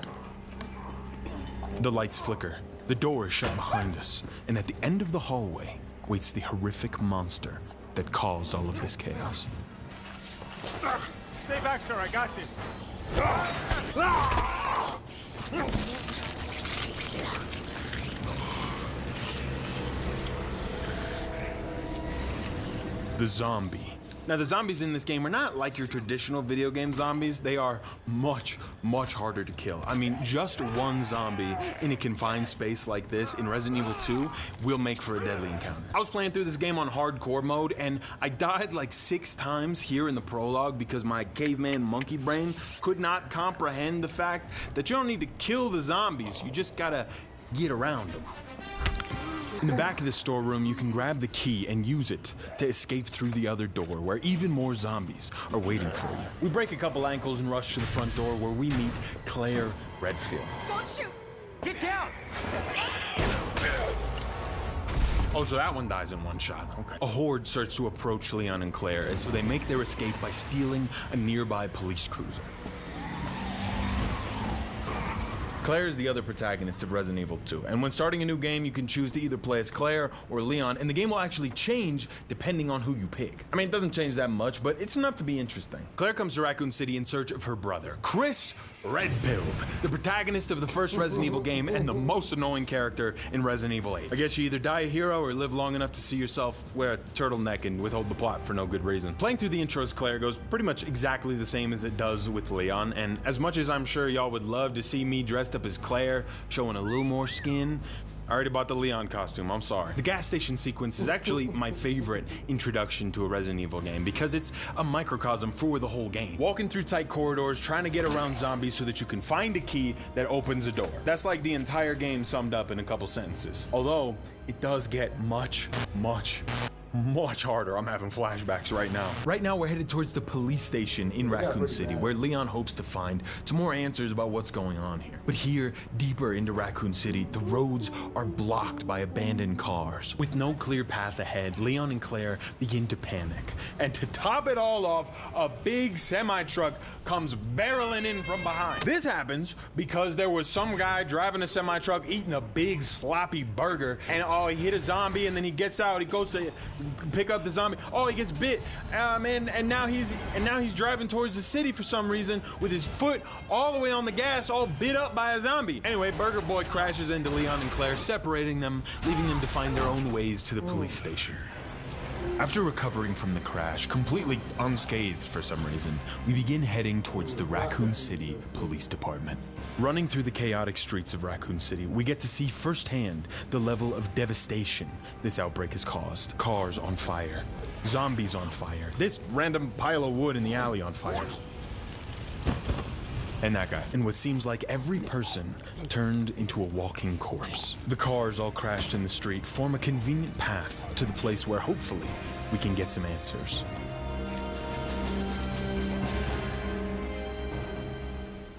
The lights flicker, the door is shut behind us, and at the end of the hallway waits the horrific monster that caused all of this chaos. Stay back, sir. I got this. The zombie Now, the zombies in this game are not like your traditional video game zombies. They are much, much harder to kill. I mean, just one zombie in a confined space like this in Resident Evil 2 will make for a deadly encounter. I was playing through this game on hardcore mode, and I died like 6 times here in the prologue because my caveman monkey brain could not comprehend the fact that you don't need to kill the zombies, you just gotta get around them. In the back of the storeroom, you can grab the key and use it to escape through the other door, where even more zombies are waiting for you. We break a couple ankles and rush to the front door, where we meet Claire Redfield. Don't shoot! Get down! Oh, so that one dies in one shot. Okay. A horde starts to approach Leon and Claire, and so they make their escape by stealing a nearby police cruiser. Claire is the other protagonist of Resident Evil 2, and when starting a new game, you can choose to either play as Claire or Leon, and the game will actually change depending on who you pick. I mean, it doesn't change that much, but it's enough to be interesting. Claire comes to Raccoon City in search of her brother, Chris Redfield, the protagonist of the first Resident Evil game and the most annoying character in Resident Evil 8. I guess you either die a hero or live long enough to see yourself wear a turtleneck and withhold the plot for no good reason. Playing through the intro as Claire goes pretty much exactly the same as it does with Leon, and as much as I'm sure y'all would love to see me dressed up as Claire, showing a little more skin, I already bought the Leon costume, I'm sorry. The gas station sequence is actually my favorite introduction to a Resident Evil game because it's a microcosm for the whole game. Walking through tight corridors, trying to get around zombies so that you can find a key that opens a door. That's like the entire game summed up in a couple sentences. Although, it does get much harder. I'm having flashbacks right now. Right now, we're headed towards the police station in Raccoon City, where Leon hopes to find some more answers about what's going on here. But here, deeper into Raccoon City, the roads are blocked by abandoned cars. With no clear path ahead, Leon and Claire begin to panic. And to top it all off, a big semi-truck comes barreling in from behind. This happens because there was some guy driving a semi-truck eating a big sloppy burger, and he hit a zombie, and then he gets out, he goes to pick up the zombie. Oh, he gets bit, and now he's driving towards the city for some reason with his foot all the way on the gas, all bit up by a zombie. Anyway, Burger Boy crashes into Leon and Claire, separating them, leaving them to find their own ways to the police station. After recovering from the crash, completely unscathed for some reason, we begin heading towards the Raccoon City Police Department. Running through the chaotic streets of Raccoon City, we get to see firsthand the level of devastation this outbreak has caused. Cars on fire, zombies on fire, this random pile of wood in the alley on fire. And that guy. And what seems like every person turned into a walking corpse. The cars all crashed in the street form a convenient path to the place where hopefully we can get some answers.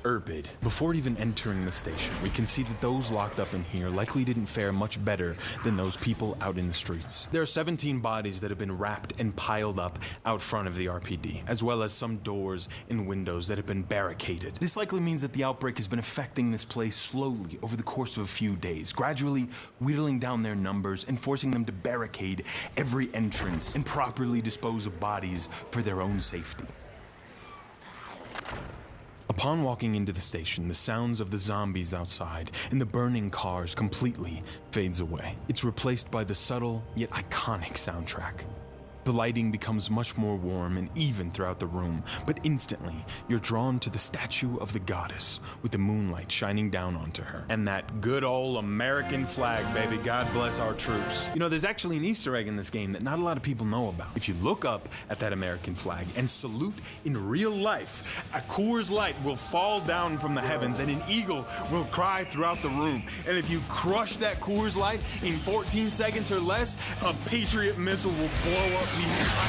Urbid. Before even entering the station, we can see that those locked up in here likely didn't fare much better than those people out in the streets. There are 17 bodies that have been wrapped and piled up out front of the RPD, as well as some doors and windows that have been barricaded. This likely means that the outbreak has been affecting this place slowly over the course of a few days, gradually whittling down their numbers and forcing them to barricade every entrance and properly dispose of bodies for their own safety. Upon walking into the station, the sounds of the zombies outside and the burning cars completely fades away. It's replaced by the subtle yet iconic soundtrack. The lighting becomes much more warm and even throughout the room, but instantly you're drawn to the statue of the goddess with the moonlight shining down onto her. And that good old American flag, baby. God bless our troops. You know, there's actually an Easter egg in this game that not a lot of people know about. If you look up at that American flag and salute in real life, a Coors Light will fall down from the heavens and an eagle will cry throughout the room. And if you crush that Coors Light in 14 seconds or less, a Patriot missile will blow up.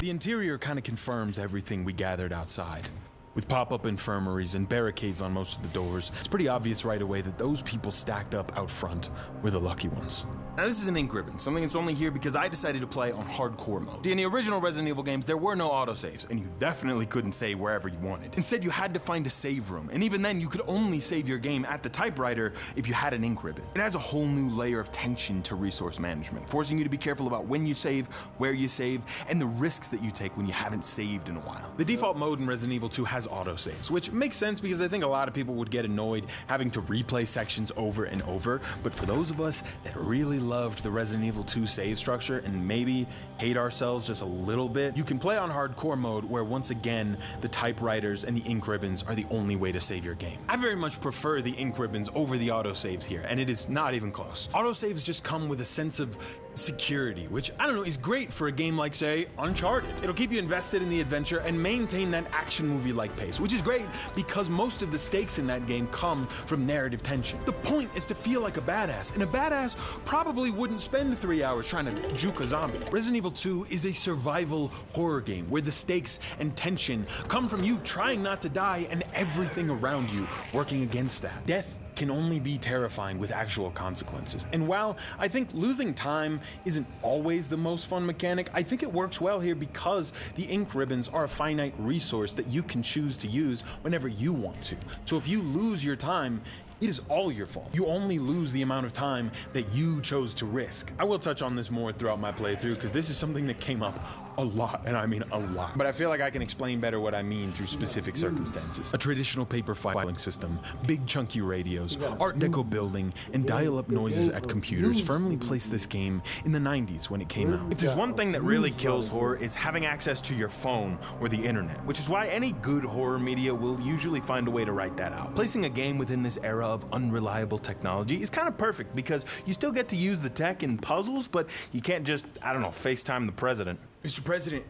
The interior kind of confirms everything we gathered outside. With pop-up infirmaries and barricades on most of the doors, it's pretty obvious right away that those people stacked up out front were the lucky ones. Now this is an ink ribbon, something that's only here because I decided to play on hardcore mode. See, in the original Resident Evil games, there were no autosaves, and you definitely couldn't save wherever you wanted. Instead, you had to find a save room, and even then, you could only save your game at the typewriter if you had an ink ribbon. It adds a whole new layer of tension to resource management, forcing you to be careful about when you save, where you save, and the risks that you take when you haven't saved in a while. The default mode in Resident Evil 2 has has autosaves, which makes sense because I think a lot of people would get annoyed having to replay sections over and over. But for those of us that really loved the Resident Evil 2 save structure and maybe hate ourselves just a little bit, you can play on hardcore mode where once again the typewriters and the ink ribbons are the only way to save your game. I very much prefer the ink ribbons over the autosaves here, and it is not even close. Autosaves just come with a sense of security, which I don't know, is great for a game like, say, Uncharted. It'll keep you invested in the adventure and maintain that action movie-like pace, which is great because most of the stakes in that game come from narrative tension. The point is to feel like a badass, and a badass probably wouldn't spend 3 hours trying to juke a zombie. Resident Evil 2 is a survival horror game where the stakes and tension come from you trying not to die and everything around you working against that. Death can only be terrifying with actual consequences. And while I think losing time isn't always the most fun mechanic, I think it works well here because the ink ribbons are a finite resource that you can choose to use whenever you want to. So if you lose your time, it is all your fault. You only lose the amount of time that you chose to risk. I will touch on this more throughout my playthrough because this is something that came up a lot, and I mean a lot. But I feel like I can explain better what I mean through specific circumstances. A traditional paper filing system, big chunky radios, Art Deco building, and dial-up noises at computers firmly placed this game in the 90s when it came out. If there's one thing that really kills horror, it's having access to your phone or the internet, which is why any good horror media will usually find a way to write that out. Placing a game within this era of unreliable technology is kind of perfect because you still get to use the tech in puzzles, but you can't just, I don't know, FaceTime the president. Mr. President,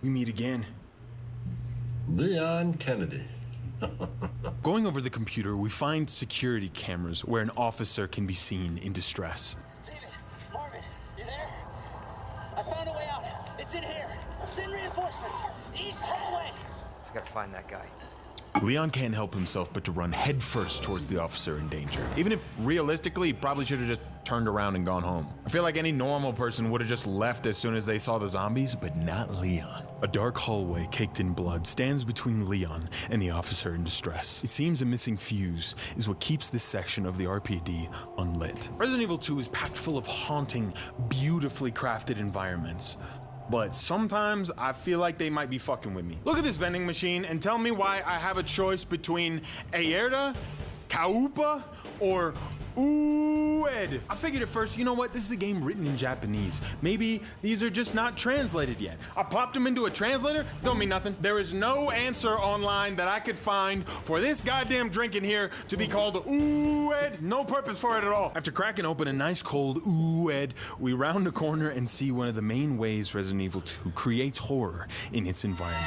we meet again. Leon Kennedy. Going over the computer, we find security cameras where an officer can be seen in distress. David, Marvin, you there? I found a way out. It's in here. Send reinforcements. East hallway. I gotta find that guy. Leon can't help himself but to run headfirst towards the officer in danger. Even if, realistically, he probably should have just turned around and gone home. I feel like any normal person would have just left as soon as they saw the zombies, but not Leon. A dark hallway caked in blood stands between Leon and the officer in distress. It seems a missing fuse is what keeps this section of the RPD unlit. Resident Evil 2 is packed full of haunting, beautifully crafted environments. But sometimes I feel like they might be fucking with me. Look at this vending machine and tell me why I have a choice between Ayerda, Kaupa, or Ued. I figured at first, you know what, this is a game written in Japanese. Maybe these are just not translated yet. I popped them into a translator, don't mean nothing. There is no answer online that I could find for this goddamn drink in here to be called Ued. No purpose for it at all. After cracking open a nice cold Ued, we round a corner and see one of the main ways Resident Evil 2 creates horror in its environment.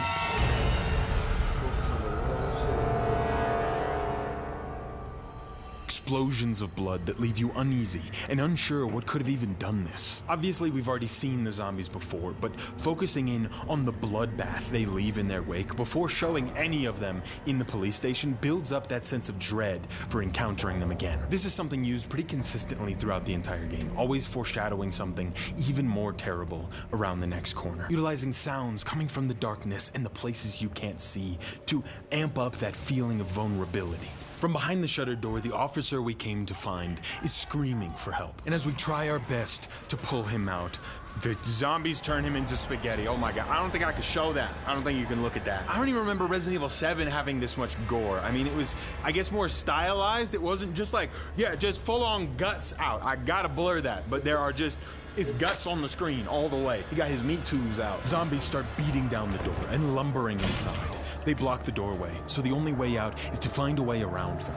Explosions of blood that leave you uneasy and unsure what could have even done this. Obviously, we've already seen the zombies before, but focusing in on the bloodbath they leave in their wake before showing any of them in the police station builds up that sense of dread for encountering them again. This is something used pretty consistently throughout the entire game, always foreshadowing something even more terrible around the next corner. Utilizing sounds coming from the darkness and the places you can't see to amp up that feeling of vulnerability. From behind the shuttered door, the officer we came to find is screaming for help. And as we try our best to pull him out, the zombies turn him into spaghetti. Oh my god, I don't think I could show that. I don't think you can look at that. I don't even remember Resident Evil 7 having this much gore. I mean, it was, I guess, more stylized. It wasn't just like, yeah, just full-on guts out. I gotta blur that, but there are just, it's guts on the screen all the way. He got his meat tubes out. Zombies start beating down the door and lumbering inside. They block the doorway, so the only way out is to find a way around them.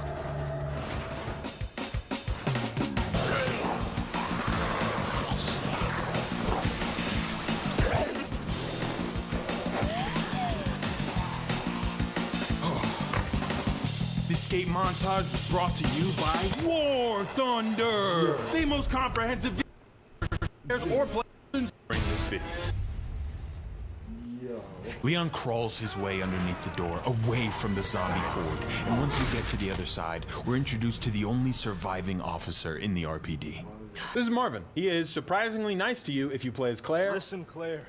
This escape montage was brought to you by War Thunder, the most comprehensive or play during this video. Leon crawls his way underneath the door, away from the zombie horde, and once we get to the other side, we're introduced to the only surviving officer in the RPD. This is Marvin. He is surprisingly nice to you if you play as Claire. Listen, Claire.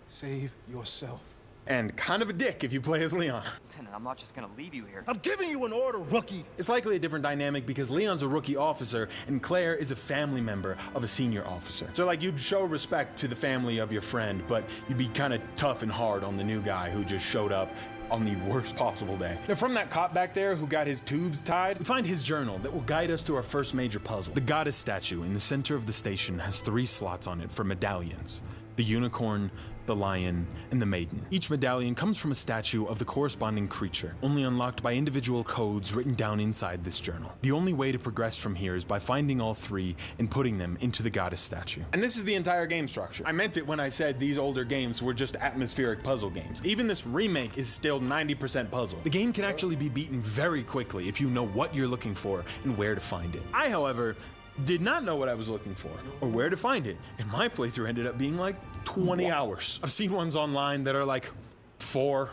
Save yourself. and kind of a dick if you play as Leon. Lieutenant, I'm not just gonna leave you here. I'm giving you an order, rookie. It's likely a different dynamic because Leon's a rookie officer and Claire is a family member of a senior officer. So like you'd show respect to the family of your friend, but you'd be kind of tough and hard on the new guy who just showed up on the worst possible day. Now from that cop back there who got his tubes tied, we find his journal that will guide us through our first major puzzle. The goddess statue in the center of the station has 3 slots on it for medallions: the unicorn, the lion, and the maiden. Each medallion comes from a statue of the corresponding creature, only unlocked by individual codes written down inside this journal. The only way to progress from here is by finding all 3 and putting them into the goddess statue. And this is the entire game structure. I meant it when I said these older games were just atmospheric puzzle games. Even this remake is still 90% puzzle. The game can actually be beaten very quickly if you know what you're looking for and where to find it. I, however, did not know what I was looking for or where to find it, and my playthrough ended up being like 20 hours. I've seen ones online that are like 4,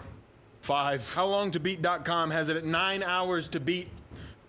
5. HowLongToBeat.com has it at 9 hours to beat,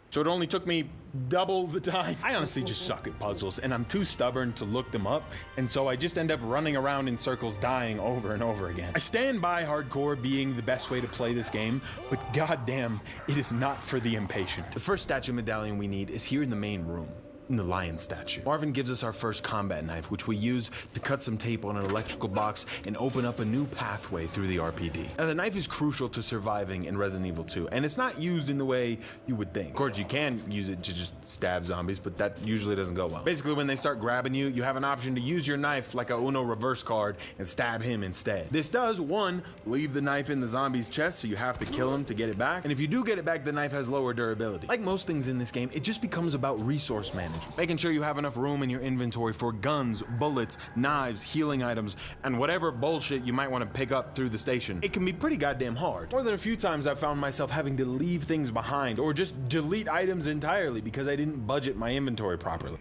so it only took me double the time. I honestly just suck at puzzles, and I'm too stubborn to look them up, and so I just end up running around in circles dying over and over again. I stand by hardcore being the best way to play this game, but goddamn, it is not for the impatient. The first statue medallion we need is here in the main room, in the lion statue. Marvin gives us our first combat knife, which we use to cut some tape on an electrical box and open up a new pathway through the RPD. Now, the knife is crucial to surviving in Resident Evil 2, and it's not used in the way you would think. Of course, you can use it to just stab zombies, but that usually doesn't go well. Basically, when they start grabbing you, you have an option to use your knife like a Uno reverse card and stab him instead. This does, 1, leave the knife in the zombie's chest, so you have to kill him to get it back, and if you do get it back, the knife has lower durability. Like most things in this game, it just becomes about resource management. Making sure you have enough room in your inventory for guns, bullets, knives, healing items, and whatever bullshit you might want to pick up through the station. It can be pretty goddamn hard. More than a few times I've found myself having to leave things behind or just delete items entirely because I didn't budget my inventory properly.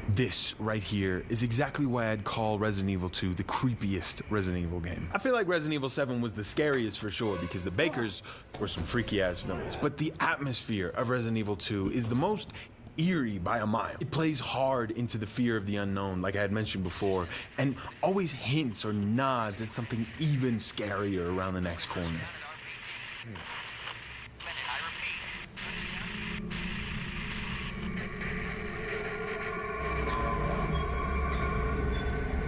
This right here is exactly why I'd call Resident Evil 2 the creepiest Resident Evil game. I feel like Resident Evil 7 was the scariest for sure because the Bakers were some freaky ass villains, but the atmosphere of Resident Evil 2 is the most eerie by a mile. It plays hard into the fear of the unknown, like I had mentioned before, and always hints or nods at something even scarier around the next corner.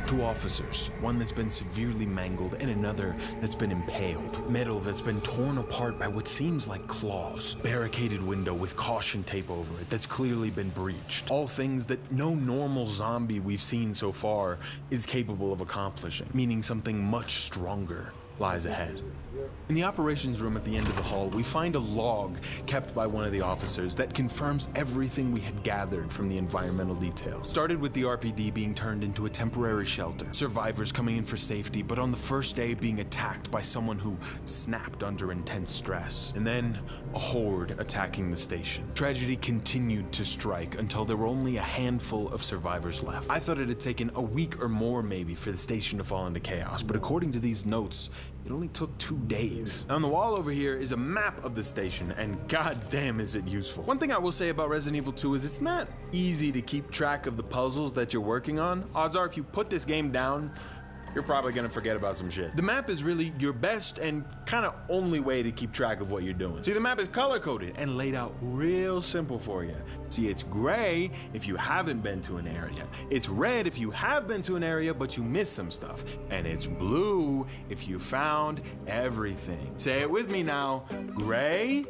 Two officers, one that's been severely mangled and another that's been impaled. Metal that's been torn apart by what seems like claws. Barricaded window with caution tape over it that's clearly been breached. All things that no normal zombie we've seen so far is capable of accomplishing, meaning something much stronger lies ahead. In the operations room at the end of the hall, we find a log kept by one of the officers that confirms everything we had gathered from the environmental details. Started with the RPD being turned into a temporary shelter, survivors coming in for safety, but on the first day being attacked by someone who snapped under intense stress, and then a horde attacking the station. Tragedy continued to strike until there were only a handful of survivors left. I thought it had taken a week or more maybe for the station to fall into chaos, but according to these notes, it only took 2 days. On the wall over here is a map of the station, and goddamn is it useful. One thing I will say about Resident Evil 2 is it's not easy to keep track of the puzzles that you're working on. Odds are if you put this game down, you're probably gonna forget about some shit. The map is really your best and kind of only way to keep track of what you're doing. See, the map is color-coded and laid out real simple for you. See, it's gray if you haven't been to an area. It's red if you have been to an area but you missed some stuff. And it's blue if you found everything. Say it with me now. Gray,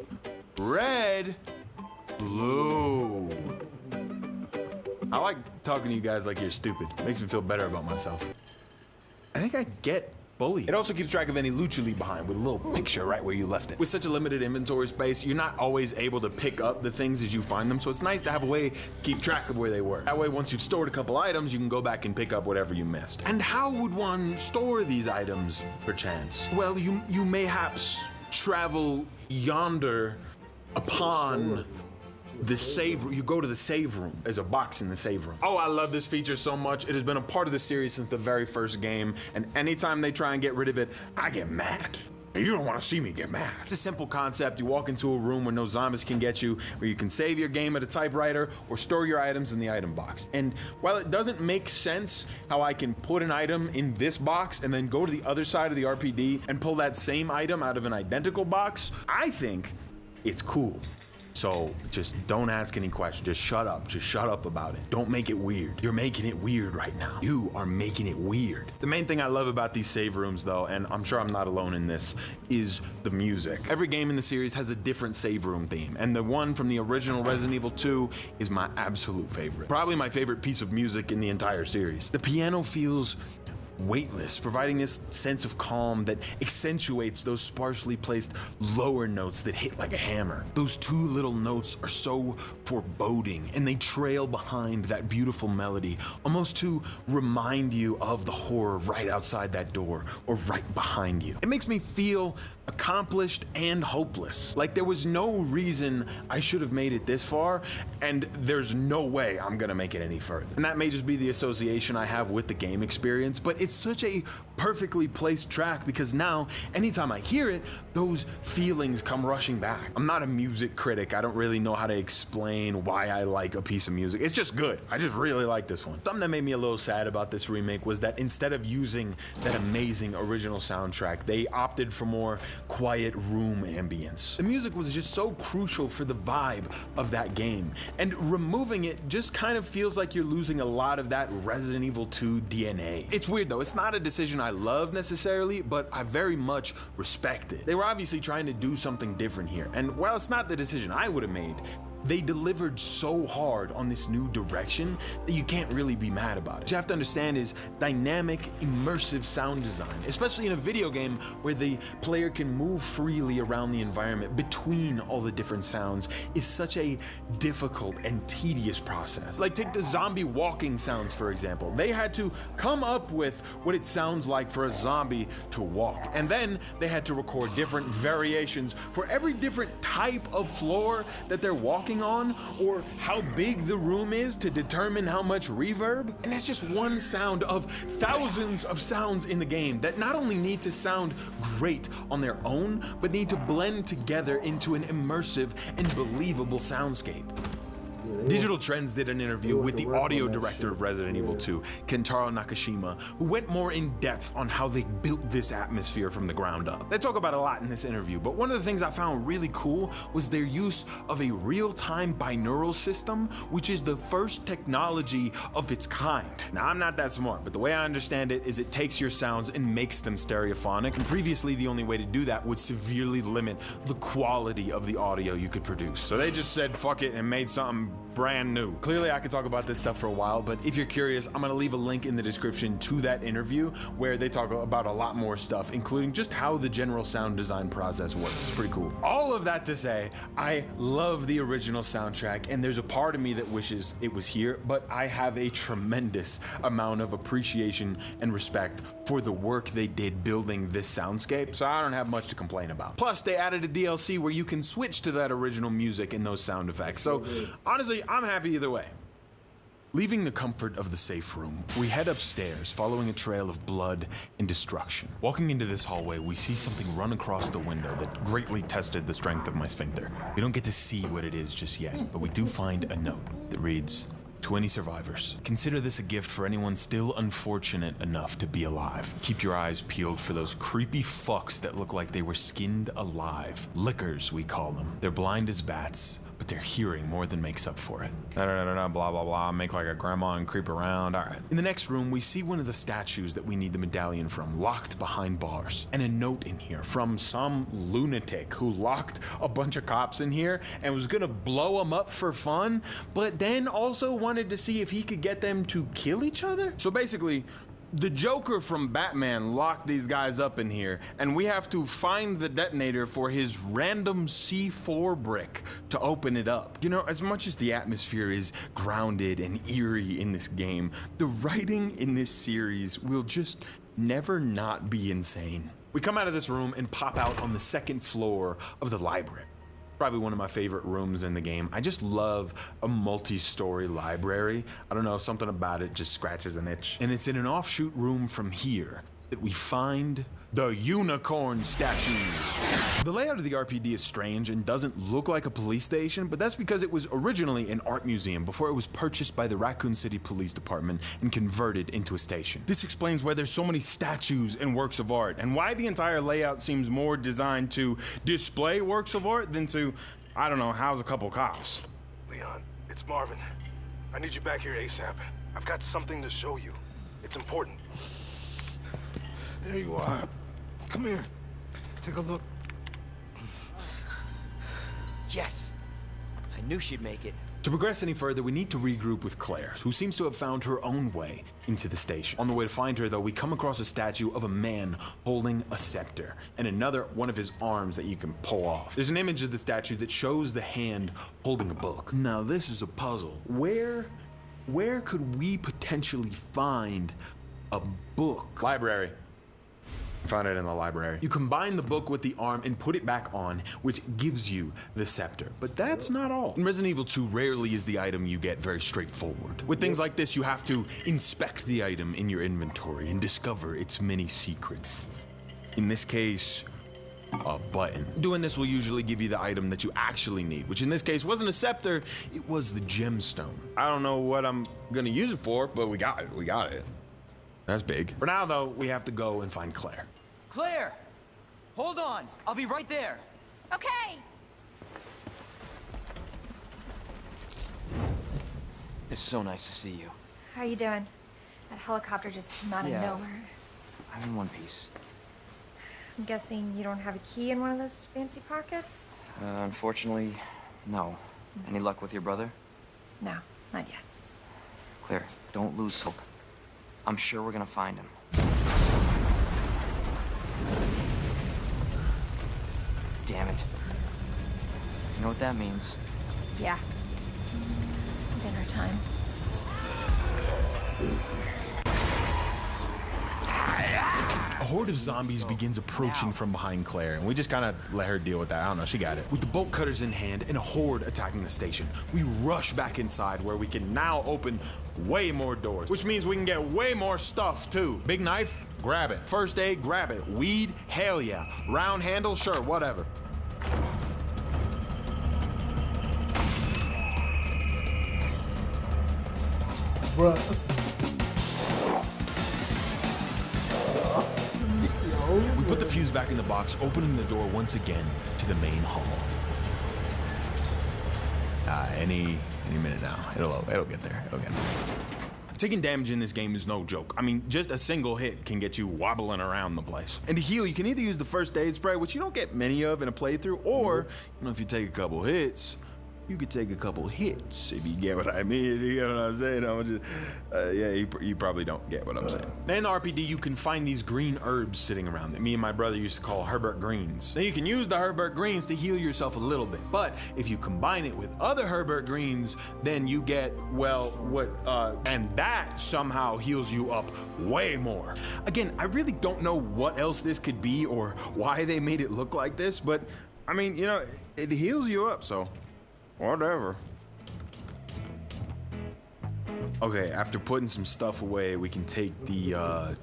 red, blue. I like talking to you guys like you're stupid. Makes me feel better about myself. I think I get bullied. It also keeps track of any loot you leave behind with a little picture right where you left it. With such a limited inventory space, you're not always able to pick up the things as you find them, so it's nice to have a way to keep track of where they were. That way, once you've stored a couple items, you can go back and pick up whatever you missed. And how would one store these items, perchance? Well, you mayhaps travel yonder upon the save room. You go to the save room. There's a box in the save room. Oh, I love this feature so much. It has been a part of the series since the very first game, and anytime they try and get rid of it, I get mad. and you don't want to see me get mad. It's a simple concept. You walk into a room where no zombies can get you, where you can save your game at a typewriter or store your items in the item box. And while it doesn't make sense how I can put an item in this box and then go to the other side of the RPD and pull that same item out of an identical box, I think it's cool. So just don't ask any questions. Just shut up. Just shut up about it. Don't make it weird. You're making it weird right now. You are making it weird. The main thing I love about these save rooms, though, and I'm sure I'm not alone in this, is the music. Every game in the series has a different save room theme, and the one from the original Resident Evil 2 is my absolute favorite. Probably my favorite piece of music in the entire series. The piano feels weightless, providing this sense of calm that accentuates those sparsely placed lower notes that hit like a hammer. Those two little notes are so foreboding, and they trail behind that beautiful melody, almost to remind you of the horror right outside that door or right behind you. It makes me feel accomplished and hopeless. Like there was no reason I should have made it this far, and there's no way I'm gonna make it any further. And that may just be the association I have with the game experience, but it's such a perfectly placed track because now, anytime I hear it, those feelings come rushing back. I'm not a music critic. I don't really know how to explain why I like a piece of music. It's just good. I just really like this one. Something that made me a little sad about this remake was that instead of using that amazing original soundtrack, they opted for more quiet room ambience. The music was just so crucial for the vibe of that game, and removing it just kind of feels like you're losing a lot of that Resident Evil 2 DNA. It's weird though. It's not a decision I love necessarily, but I very much respect it. They were obviously trying to do something different here, and while it's not the decision I would have made, they delivered so hard on this new direction that you can't really be mad about it. What you have to understand is dynamic, immersive sound design, especially in a video game where the player can move freely around the environment between all the different sounds, is such a difficult and tedious process. Like take the zombie walking sounds, for example. They had to come up with what it sounds like for a zombie to walk, and then they had to record different variations for every different type of floor that they're walking on, or how big the room is to determine how much reverb. And that's just one sound of thousands of sounds in the game that not only need to sound great on their own, but need to blend together into an immersive and believable soundscape. Digital Trends did an interview with the audio director of Resident Evil 2, Kentaro Nakashima, who went more in depth on how they built this atmosphere from the ground up. They talk about a lot in this interview, but one of the things I found really cool was their use of a real-time binaural system, which is the first technology of its kind. Now, I'm not that smart, but the way I understand it is it takes your sounds and makes them stereophonic, and previously the only way to do that would severely limit the quality of the audio you could produce. So they just said fuck it and made something brand new. Clearly I could talk about this stuff for a while, but if you're curious, I'm gonna leave a link in the description to that interview where they talk about a lot more stuff, including just how the general sound design process works. It's pretty cool. All of that to say, I love the original soundtrack, and there's a part of me that wishes it was here, but I have a tremendous amount of appreciation and respect for the work they did building this soundscape, so I don't have much to complain about. Plus, they added a DLC where you can switch to that original music and those sound effects, so honestly, I'm happy either way. Leaving the comfort of the safe room, we head upstairs, following a trail of blood and destruction. Walking into this hallway, we see something run across the window that greatly tested the strength of my sphincter. We don't get to see what it is just yet, but we do find a note that reads, "To any survivors, consider this a gift for anyone still unfortunate enough to be alive. Keep your eyes peeled for those creepy fucks that look like they were skinned alive. Lickers, we call them. They're blind as bats, but their hearing more than makes up for it." Blah, blah, blah, make like a grandma and creep around. All right. In the next room, we see one of the statues that we need the medallion from, locked behind bars. And a note in here from some lunatic who locked a bunch of cops in here and was gonna blow them up for fun, but then also wanted to see if he could get them to kill each other. So basically, the Joker from Batman locked these guys up in here, and we have to find the detonator for his random C4 brick to open it up. You know, as much as the atmosphere is grounded and eerie in this game, the writing in this series will just never not be insane. We come out of this room and pop out on the second floor of the library. Probably one of my favorite rooms in the game. I just love a multi-story library. I don't know, something about it just scratches an itch. And it's in an offshoot room from here we find the unicorn statue. The layout of the RPD is strange and doesn't look like a police station, but that's because it was originally an art museum before it was purchased by the Raccoon City Police Department and converted into a station. This explains why there's so many statues and works of art, and why the entire layout seems more designed to display works of art than to, I don't know, house a couple cops. Leon, it's Marvin. I need you back here ASAP. I've got something to show you. It's important. There you are. Come here. Take a look. Yes. I knew she'd make it. To progress any further, we need to regroup with Claire, who seems to have found her own way into the station. On the way to find her, though, we come across a statue of a man holding a scepter, and another one of his arms that you can pull off. There's an image of the statue that shows the hand holding a book. Now, this is a puzzle. Where could we potentially find a book? Library. Found it in the library. You combine the book with the arm and put it back on, which gives you the scepter. But that's not all. In Resident Evil 2, rarely is the item you get very straightforward. With things like this, you have to inspect the item in your inventory and discover its many secrets. In this case, a button. Doing this will usually give you the item that you actually need, which in this case wasn't a scepter, it was the gemstone. I don't know what I'm gonna use it for, but we got it. That's big. For now, though, we have to go and find Claire. Claire! Hold on. I'll be right there. Okay. It's so nice to see you. How are you doing? That helicopter just came out of nowhere. I'm in one piece. I'm guessing you don't have a key in one of those fancy pockets? Unfortunately, no. Any luck with your brother? No, not yet. Claire, don't lose hope. I'm sure we're gonna find him. Damn it. You know what that means? Yeah. Dinner time. A horde of zombies begins approaching from behind Claire, and we just kind of let her deal with that. I don't know, she got it. With the bolt cutters in hand and a horde attacking the station, we rush back inside where we can now open way more doors, which means we can get way more stuff too. Big knife, grab it. First aid, grab it. Weed, hell yeah. Round handle, sure, whatever. Bruh. We put the fuse back in the box, opening the door once again to the main hall. Any minute now. It'll get there. It'll get there. Taking damage in this game is no joke. I mean, just a single hit can get you wobbling around the place. And to heal, you can either use the first aid spray, which you don't get many of in a playthrough, or if you take a couple hits, you could take a couple hits, if you get what I mean. You get what I'm saying? I'm just, you probably don't get what I'm saying. Now in the RPD, you can find these green herbs sitting around that me and my brother used to call Herbert Greens. Now you can use the Herbert Greens to heal yourself a little bit, but if you combine it with other Herbert Greens, then you get, and that somehow heals you up way more. Again, I really don't know what else this could be or why they made it look like this, but I mean, it heals you up, so whatever. Okay, after putting some stuff away, we can take the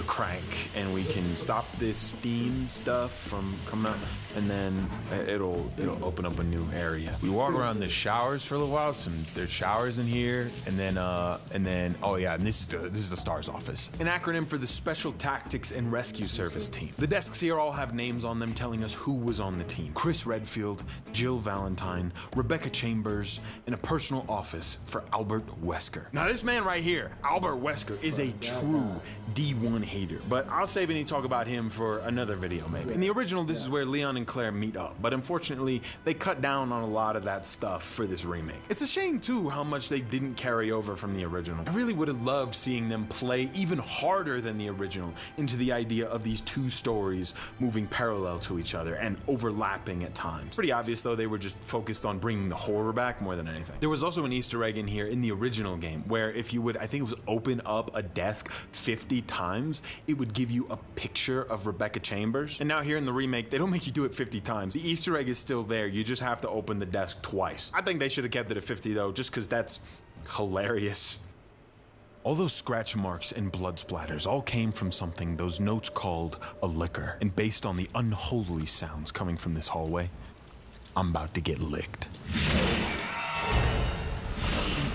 crank and we can stop this steam stuff from coming out, and then it'll open up a new area. We walk around the showers for a little while. There's showers in here, and then oh yeah, and this is the STARS office, an acronym for the Special Tactics and Rescue Service Team. The desks here all have names on them telling us who was on the team: Chris Redfield, Jill Valentine, Rebecca Chambers, and a personal office for Albert Wesker. Now this man right here, Albert Wesker, is a true D1 hater, but I'll save any talk about him for another video maybe. In the original, this is where Leon and Claire meet up, but unfortunately, they cut down on a lot of that stuff for this remake. It's a shame too how much they didn't carry over from the original. I really would have loved seeing them play even harder than the original into the idea of these two stories moving parallel to each other and overlapping at times. Pretty obvious though, they were just focused on bringing the horror back more than anything. There was also an Easter egg in here in the original game where if you would, I think it was open up a desk 50 times, it would give you a picture of Rebecca Chambers. And now here in the remake, they don't make you do it 50 times. The Easter egg is still there. You just have to open the desk twice. I think they should have kept it at 50 though, just because that's hilarious. All those scratch marks and blood splatters all came from something those notes called a liquor. And based on the unholy sounds coming from this hallway, I'm about to get licked. These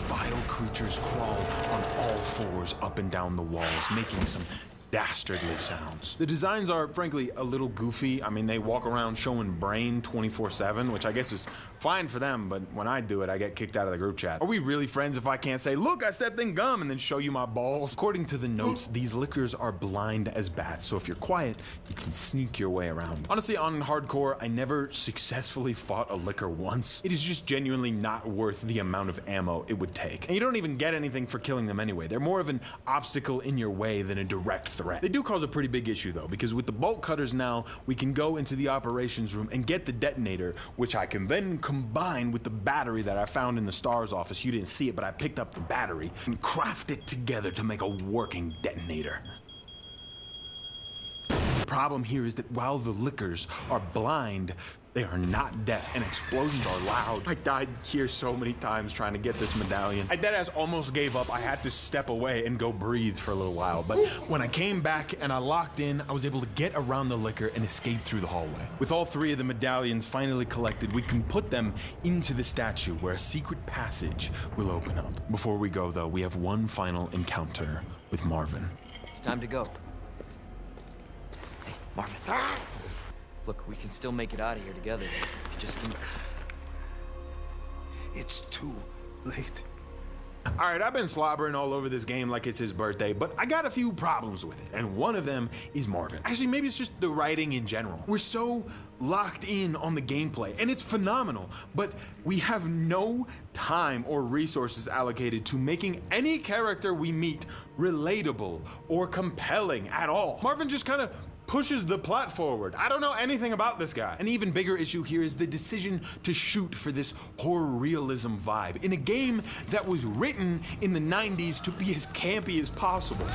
vile creatures crawl on all fours up and down the walls, making some dastardly sounds. The designs are, frankly, a little goofy. I mean, they walk around showing brain 24/7, which I guess is fine for them, but when I do it, I get kicked out of the group chat. Are we really friends if I can't say, look, I stepped in gum, and then show you my balls? According to the notes, these lickers are blind as bats, so if you're quiet, you can sneak your way around. Honestly, on hardcore, I never successfully fought a licker once. It is just genuinely not worth the amount of ammo it would take. And you don't even get anything for killing them anyway. They're more of an obstacle in your way than a direct threat. They do cause a pretty big issue though, because with the bolt cutters now, we can go into the operations room and get the detonator, which I can then combine with the battery that I found in the STARS office. You didn't see it, but I picked up the battery and craft it together to make a working detonator. The problem here is that while the lickers are blind, they are not deaf, and explosions are loud. I died here so many times trying to get this medallion. I deadass almost gave up. I had to step away and go breathe for a little while, but when I came back and I locked in, I was able to get around the licker and escape through the hallway. With all three of the medallions finally collected, we can put them into the statue where a secret passage will open up. Before we go, though, we have one final encounter with Marvin. It's time to go. Hey, Marvin. Look, we can still make it out of here together. You just can... It's too late. All right, I've been slobbering all over this game like it's his birthday, but I got a few problems with it, and one of them is Marvin. Actually, maybe it's just the writing in general. We're so locked in on the gameplay, and it's phenomenal, but we have no time or resources allocated to making any character we meet relatable or compelling at all. Marvin just kind of pushes the plot forward. I don't know anything about this guy. An even bigger issue here is the decision to shoot for this horror realism vibe in a game that was written in the 90s to be as campy as possible.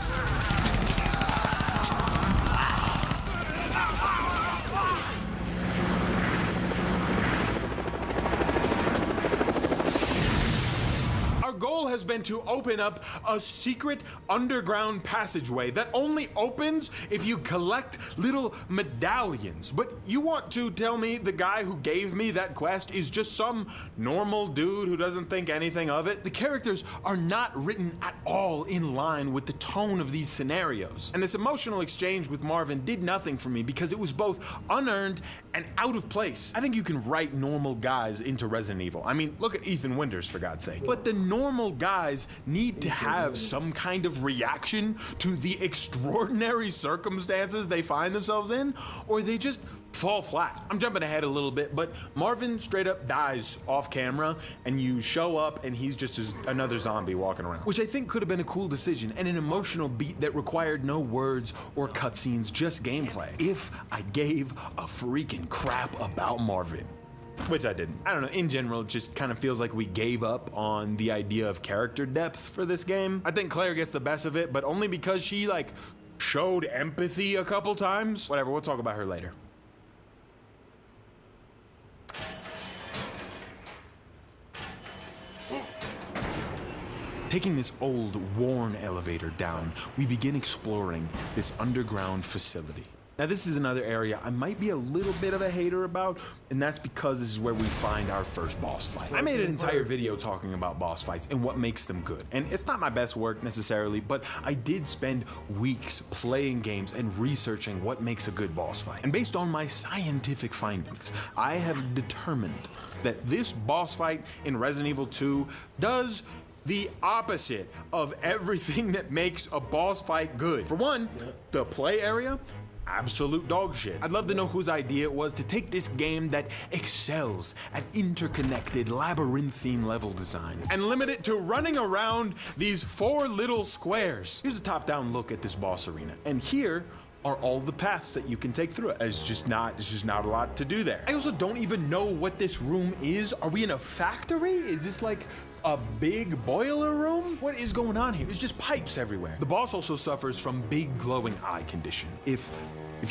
Has been to open up a secret underground passageway that only opens if you collect little medallions. But you want to tell me the guy who gave me that quest is just some normal dude who doesn't think anything of it? The characters are not written at all in line with the tone of these scenarios. And this emotional exchange with Marvin did nothing for me because it was both unearned and out of place. I think you can write normal guys into Resident Evil. I mean, look at Ethan Winters, for God's sake. But the normal guys need to have some kind of reaction to the extraordinary circumstances they find themselves in, or they just fall flat. I'm jumping ahead a little bit, but Marvin straight up dies off camera, and you show up and he's just another zombie walking around, which I think could have been a cool decision and an emotional beat that required no words or cutscenes, just gameplay. If I gave a freaking crap about Marvin. Which I didn't. I don't know, in general, it just kind of feels like we gave up on the idea of character depth for this game. I think Claire gets the best of it, but only because she, like, showed empathy a couple times. Whatever, we'll talk about her later. Taking this old, worn elevator down, we begin exploring this underground facility. Now, this is another area I might be a little bit of a hater about, and that's because this is where we find our first boss fight. I made an entire video talking about boss fights and what makes them good. And it's not my best work necessarily, but I did spend weeks playing games and researching what makes a good boss fight. And based on my scientific findings, I have determined that this boss fight in Resident Evil 2 does the opposite of everything that makes a boss fight good. For one, the play area, absolute dog shit. I'd love to know whose idea it was to take this game that excels at interconnected, labyrinthine level design and limit it to running around these 4 little squares. Here's a top-down look at this boss arena, and here are all the paths that you can take through it. It's just not a lot to do there. I also don't even know what this room is. Are we in a factory? Is this like A big boiler room? What is going on here? There's just pipes everywhere. The boss also suffers from big glowing eye condition. If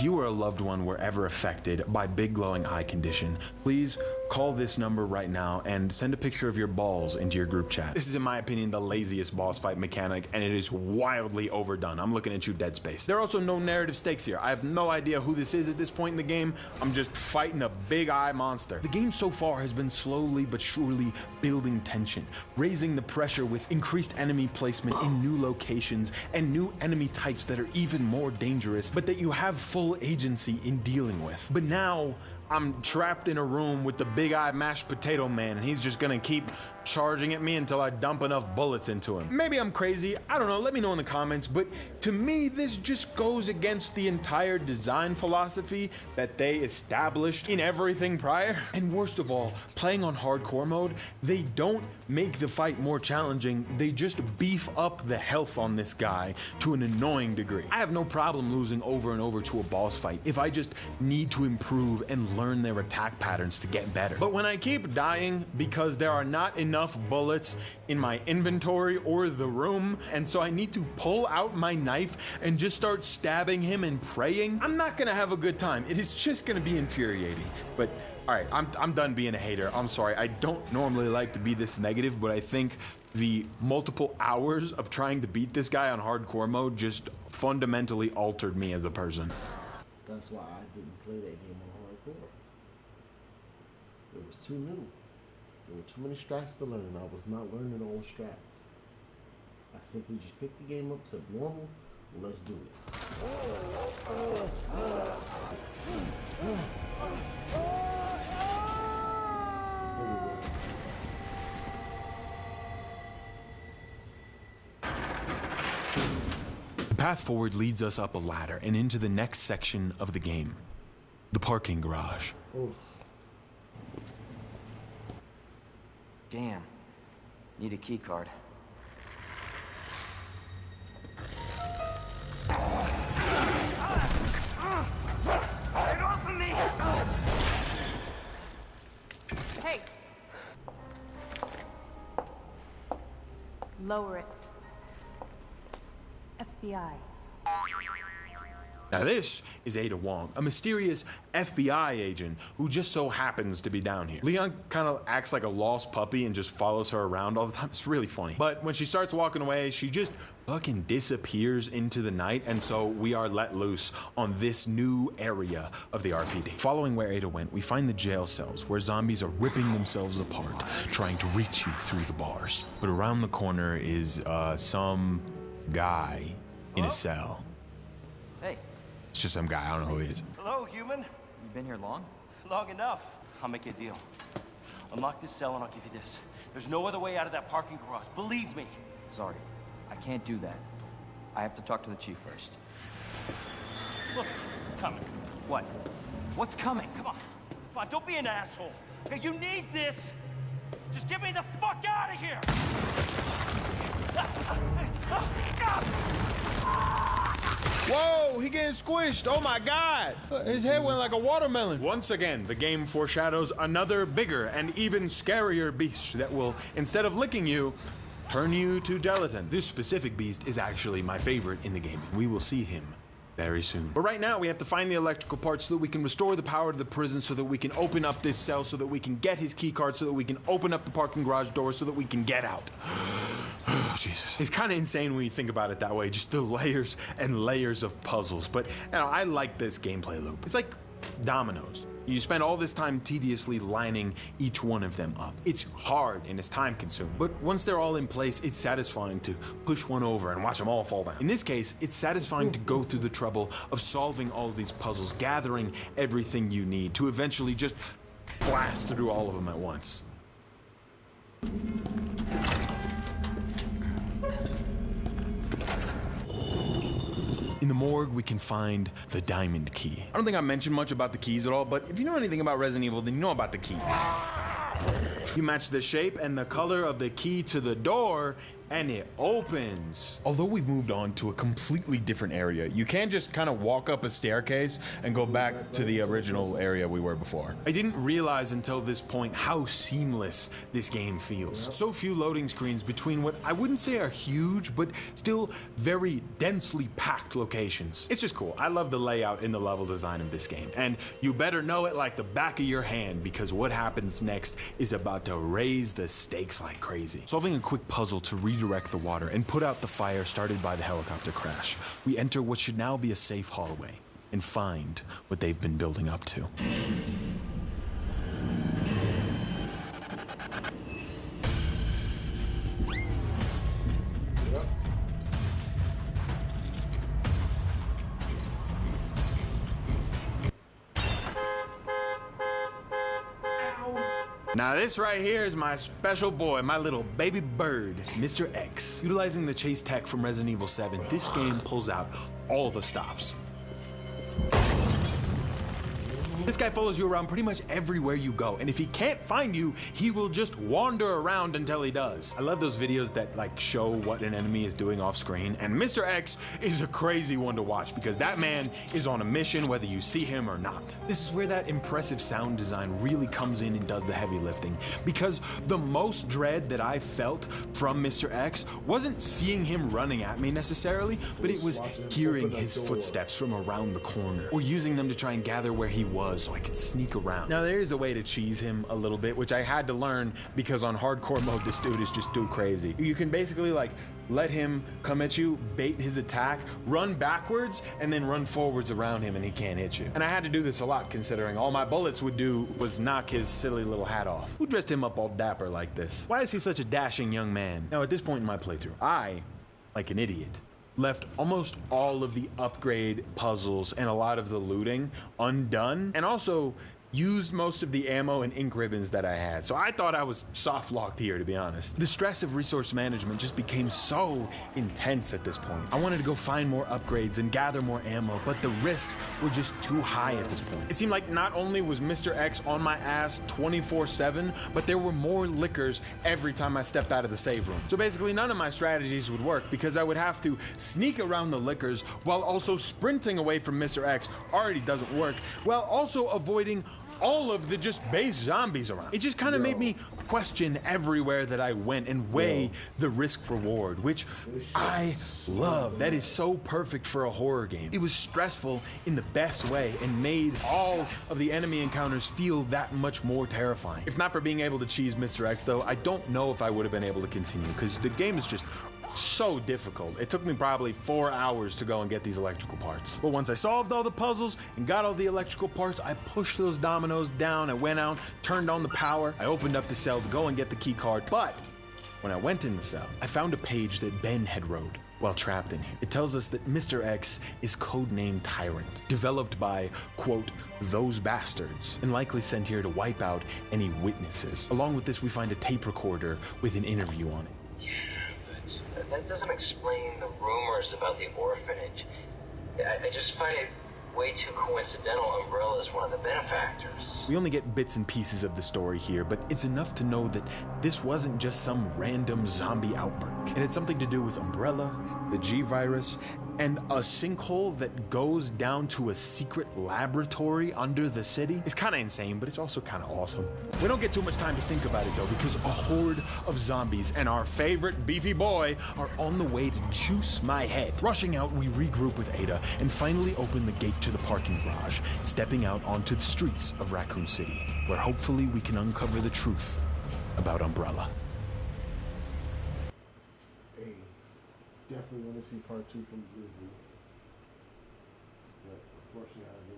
you or a loved one were ever affected by big glowing eye condition, please call this number right now and send a picture of your balls into your group chat. This is, in my opinion, the laziest boss fight mechanic, and it is wildly overdone. I'm looking at you, Dead Space. There are also no narrative stakes here. I have no idea who this is at this point in the game. I'm just fighting a big eye monster. The game so far has been slowly but surely building tension, raising the pressure with increased enemy placement in new locations and new enemy types that are even more dangerous, but that you have full agency in dealing with. But now, I'm trapped in a room with the big-eyed mashed potato man, and he's just gonna keep charging at me until I dump enough bullets into him. Maybe I'm crazy, I don't know, let me know in the comments, but to me, this just goes against the entire design philosophy that they established in everything prior. And worst of all, playing on hardcore mode, they don't make the fight more challenging, they just beef up the health on this guy to an annoying degree. I have no problem losing over and over to a boss fight if I just need to improve and learn their attack patterns to get better. But when I keep dying because there are not enough bullets in my inventory or the room, and so I need to pull out my knife and just start stabbing him and praying, I'm not gonna have a good time. It is just gonna be infuriating. But alright, I'm done being a hater. I'm sorry, I don't normally like to be this negative, but I think the multiple hours of trying to beat this guy on hardcore mode just fundamentally altered me as a person. That's why I didn't play that game on hardcore. It was too new. There were too many strats to learn. I was not learning all the strats. I simply just picked the game up, said normal, let's do it. The path forward leads us up a ladder and into the next section of the game, the parking garage. Oof. Damn. Need a key card. Get off of me! Hey! Lower it. FBI. Now this is Ada Wong, a mysterious FBI agent who just so happens to be down here. Leon kind of acts like a lost puppy and just follows her around all the time. It's really funny. But when she starts walking away, she just fucking disappears into the night, and so we are let loose on this new area of the RPD. Following where Ada went, we find the jail cells where zombies are ripping themselves apart, trying to reach you through the bars. But around the corner is some guy in a cell. Hey. It's just some guy, I don't know who he is. Hello, human. You been here long? Long enough. I'll make you a deal. Unlock this cell and I'll give you this. There's no other way out of that parking garage. Believe me. Sorry, I can't do that. I have to talk to the chief first. Look, coming. What? What's coming? Come on. Come on, don't be an asshole. Okay, you need this. Just get me the fuck out of here. Whoa, he getting squished. Oh my God. His head went like a watermelon. Once again, the game foreshadows another bigger and even scarier beast that will, instead of licking you, turn you to gelatin. This specific beast is actually my favorite in the game, and we will see him very soon. But right now, we have to find the electrical parts so that we can restore the power to the prison, so that we can open up this cell, so that we can get his key card, so that we can open up the parking garage door, so that we can get out. Oh, Jesus. It's kind of insane when you think about it that way, just the layers and layers of puzzles. But you know, I like this gameplay loop. It's like dominoes. You spend all this time tediously lining each one of them up. It's hard and it's time consuming. But once they're all in place, it's satisfying to push one over and watch them all fall down. In this case, it's satisfying to go through the trouble of solving all of these puzzles, gathering everything you need to eventually just blast through all of them at once. In the morgue, we can find the diamond key. I don't think I mentioned much about the keys at all, but if you know anything about Resident Evil, then you know about the keys. You match the shape and the color of the key to the door, and it opens. Although we've moved on to a completely different area, you can't just kind of walk up a staircase and go back to the original area we were before. I didn't realize until this point how seamless this game feels. So few loading screens between what I wouldn't say are huge, but still very densely packed locations. It's just cool. I love the layout and the level design of this game, and you better know it like the back of your hand, because what happens next is about to raise the stakes like crazy. Solving a quick puzzle to redirect the water and put out the fire started by the helicopter crash, we enter what should now be a safe hallway and find what they've been building up to. Now this right here is my special boy, my little baby bird, Mr. X. Utilizing the chase tech from Resident Evil 7, this game pulls out all the stops. This guy follows you around pretty much everywhere you go, and if he can't find you, he will just wander around until he does. I love those videos that like show what an enemy is doing off screen, and Mr. X is a crazy one to watch because that man is on a mission whether you see him or not. This is where that impressive sound design really comes in and does the heavy lifting, because the most dread that I felt from Mr. X wasn't seeing him running at me necessarily, but it was hearing his footsteps from around the corner, or using them to try and gather where he was so I could sneak around. Now there is a way to cheese him a little bit, which I had to learn because on hardcore mode this dude is just too crazy. You can basically like let him come at you, bait his attack, run backwards, and then run forwards around him and he can't hit you. And I had to do this a lot considering all my bullets would do was knock his silly little hat off. Who dressed him up all dapper like this? Why is he such a dashing young man? Now at this point in my playthrough, I, like an idiot, left almost all of the upgrade puzzles and a lot of the looting undone, and also used most of the ammo and ink ribbons that I had. So I thought I was soft locked here, to be honest. The stress of resource management just became so intense at this point. I wanted to go find more upgrades and gather more ammo, but the risks were just too high at this point. It seemed like not only was Mr. X on my ass 24/7, but there were more lickers every time I stepped out of the save room. So basically none of my strategies would work because I would have to sneak around the lickers while also sprinting away from Mr. X, already doesn't work, while also avoiding all of the just base zombies around. It just kind of made me question everywhere that I went and weigh the risk reward, which I love. That is so perfect for a horror game. It was stressful in the best way and made all of the enemy encounters feel that much more terrifying. If not for being able to cheese Mr. X though, I don't know if I would have been able to continue because the game is just so difficult. It took me probably 4 hours to go and get these electrical parts. But once I solved all the puzzles and got all the electrical parts, I pushed those dominoes down, I went out, turned on the power, I opened up the cell to go and get the key card. But when I went in the cell, I found a page that Ben had wrote while trapped in here. It tells us that Mr. X is codenamed Tyrant, developed by, quote, those bastards, and likely sent here to wipe out any witnesses. Along with this, we find a tape recorder with an interview on it. That doesn't explain the rumors about the orphanage. I just find it way too coincidental Umbrella is one of the benefactors. We only get bits and pieces of the story here, but it's enough to know that this wasn't just some random zombie outbreak. It had something to do with Umbrella, the G-Virus, and a sinkhole that goes down to a secret laboratory under the city. It's kind of insane, but it's also kind of awesome. We don't get too much time to think about it though, because a horde of zombies and our favorite beefy boy are on the way to juice my head. Rushing out, we regroup with Ada and finally open the gate to the parking garage, stepping out onto the streets of Raccoon City, where hopefully we can uncover the truth about Umbrella. Definitely want to see part 2 from Disney. But unfortunately, I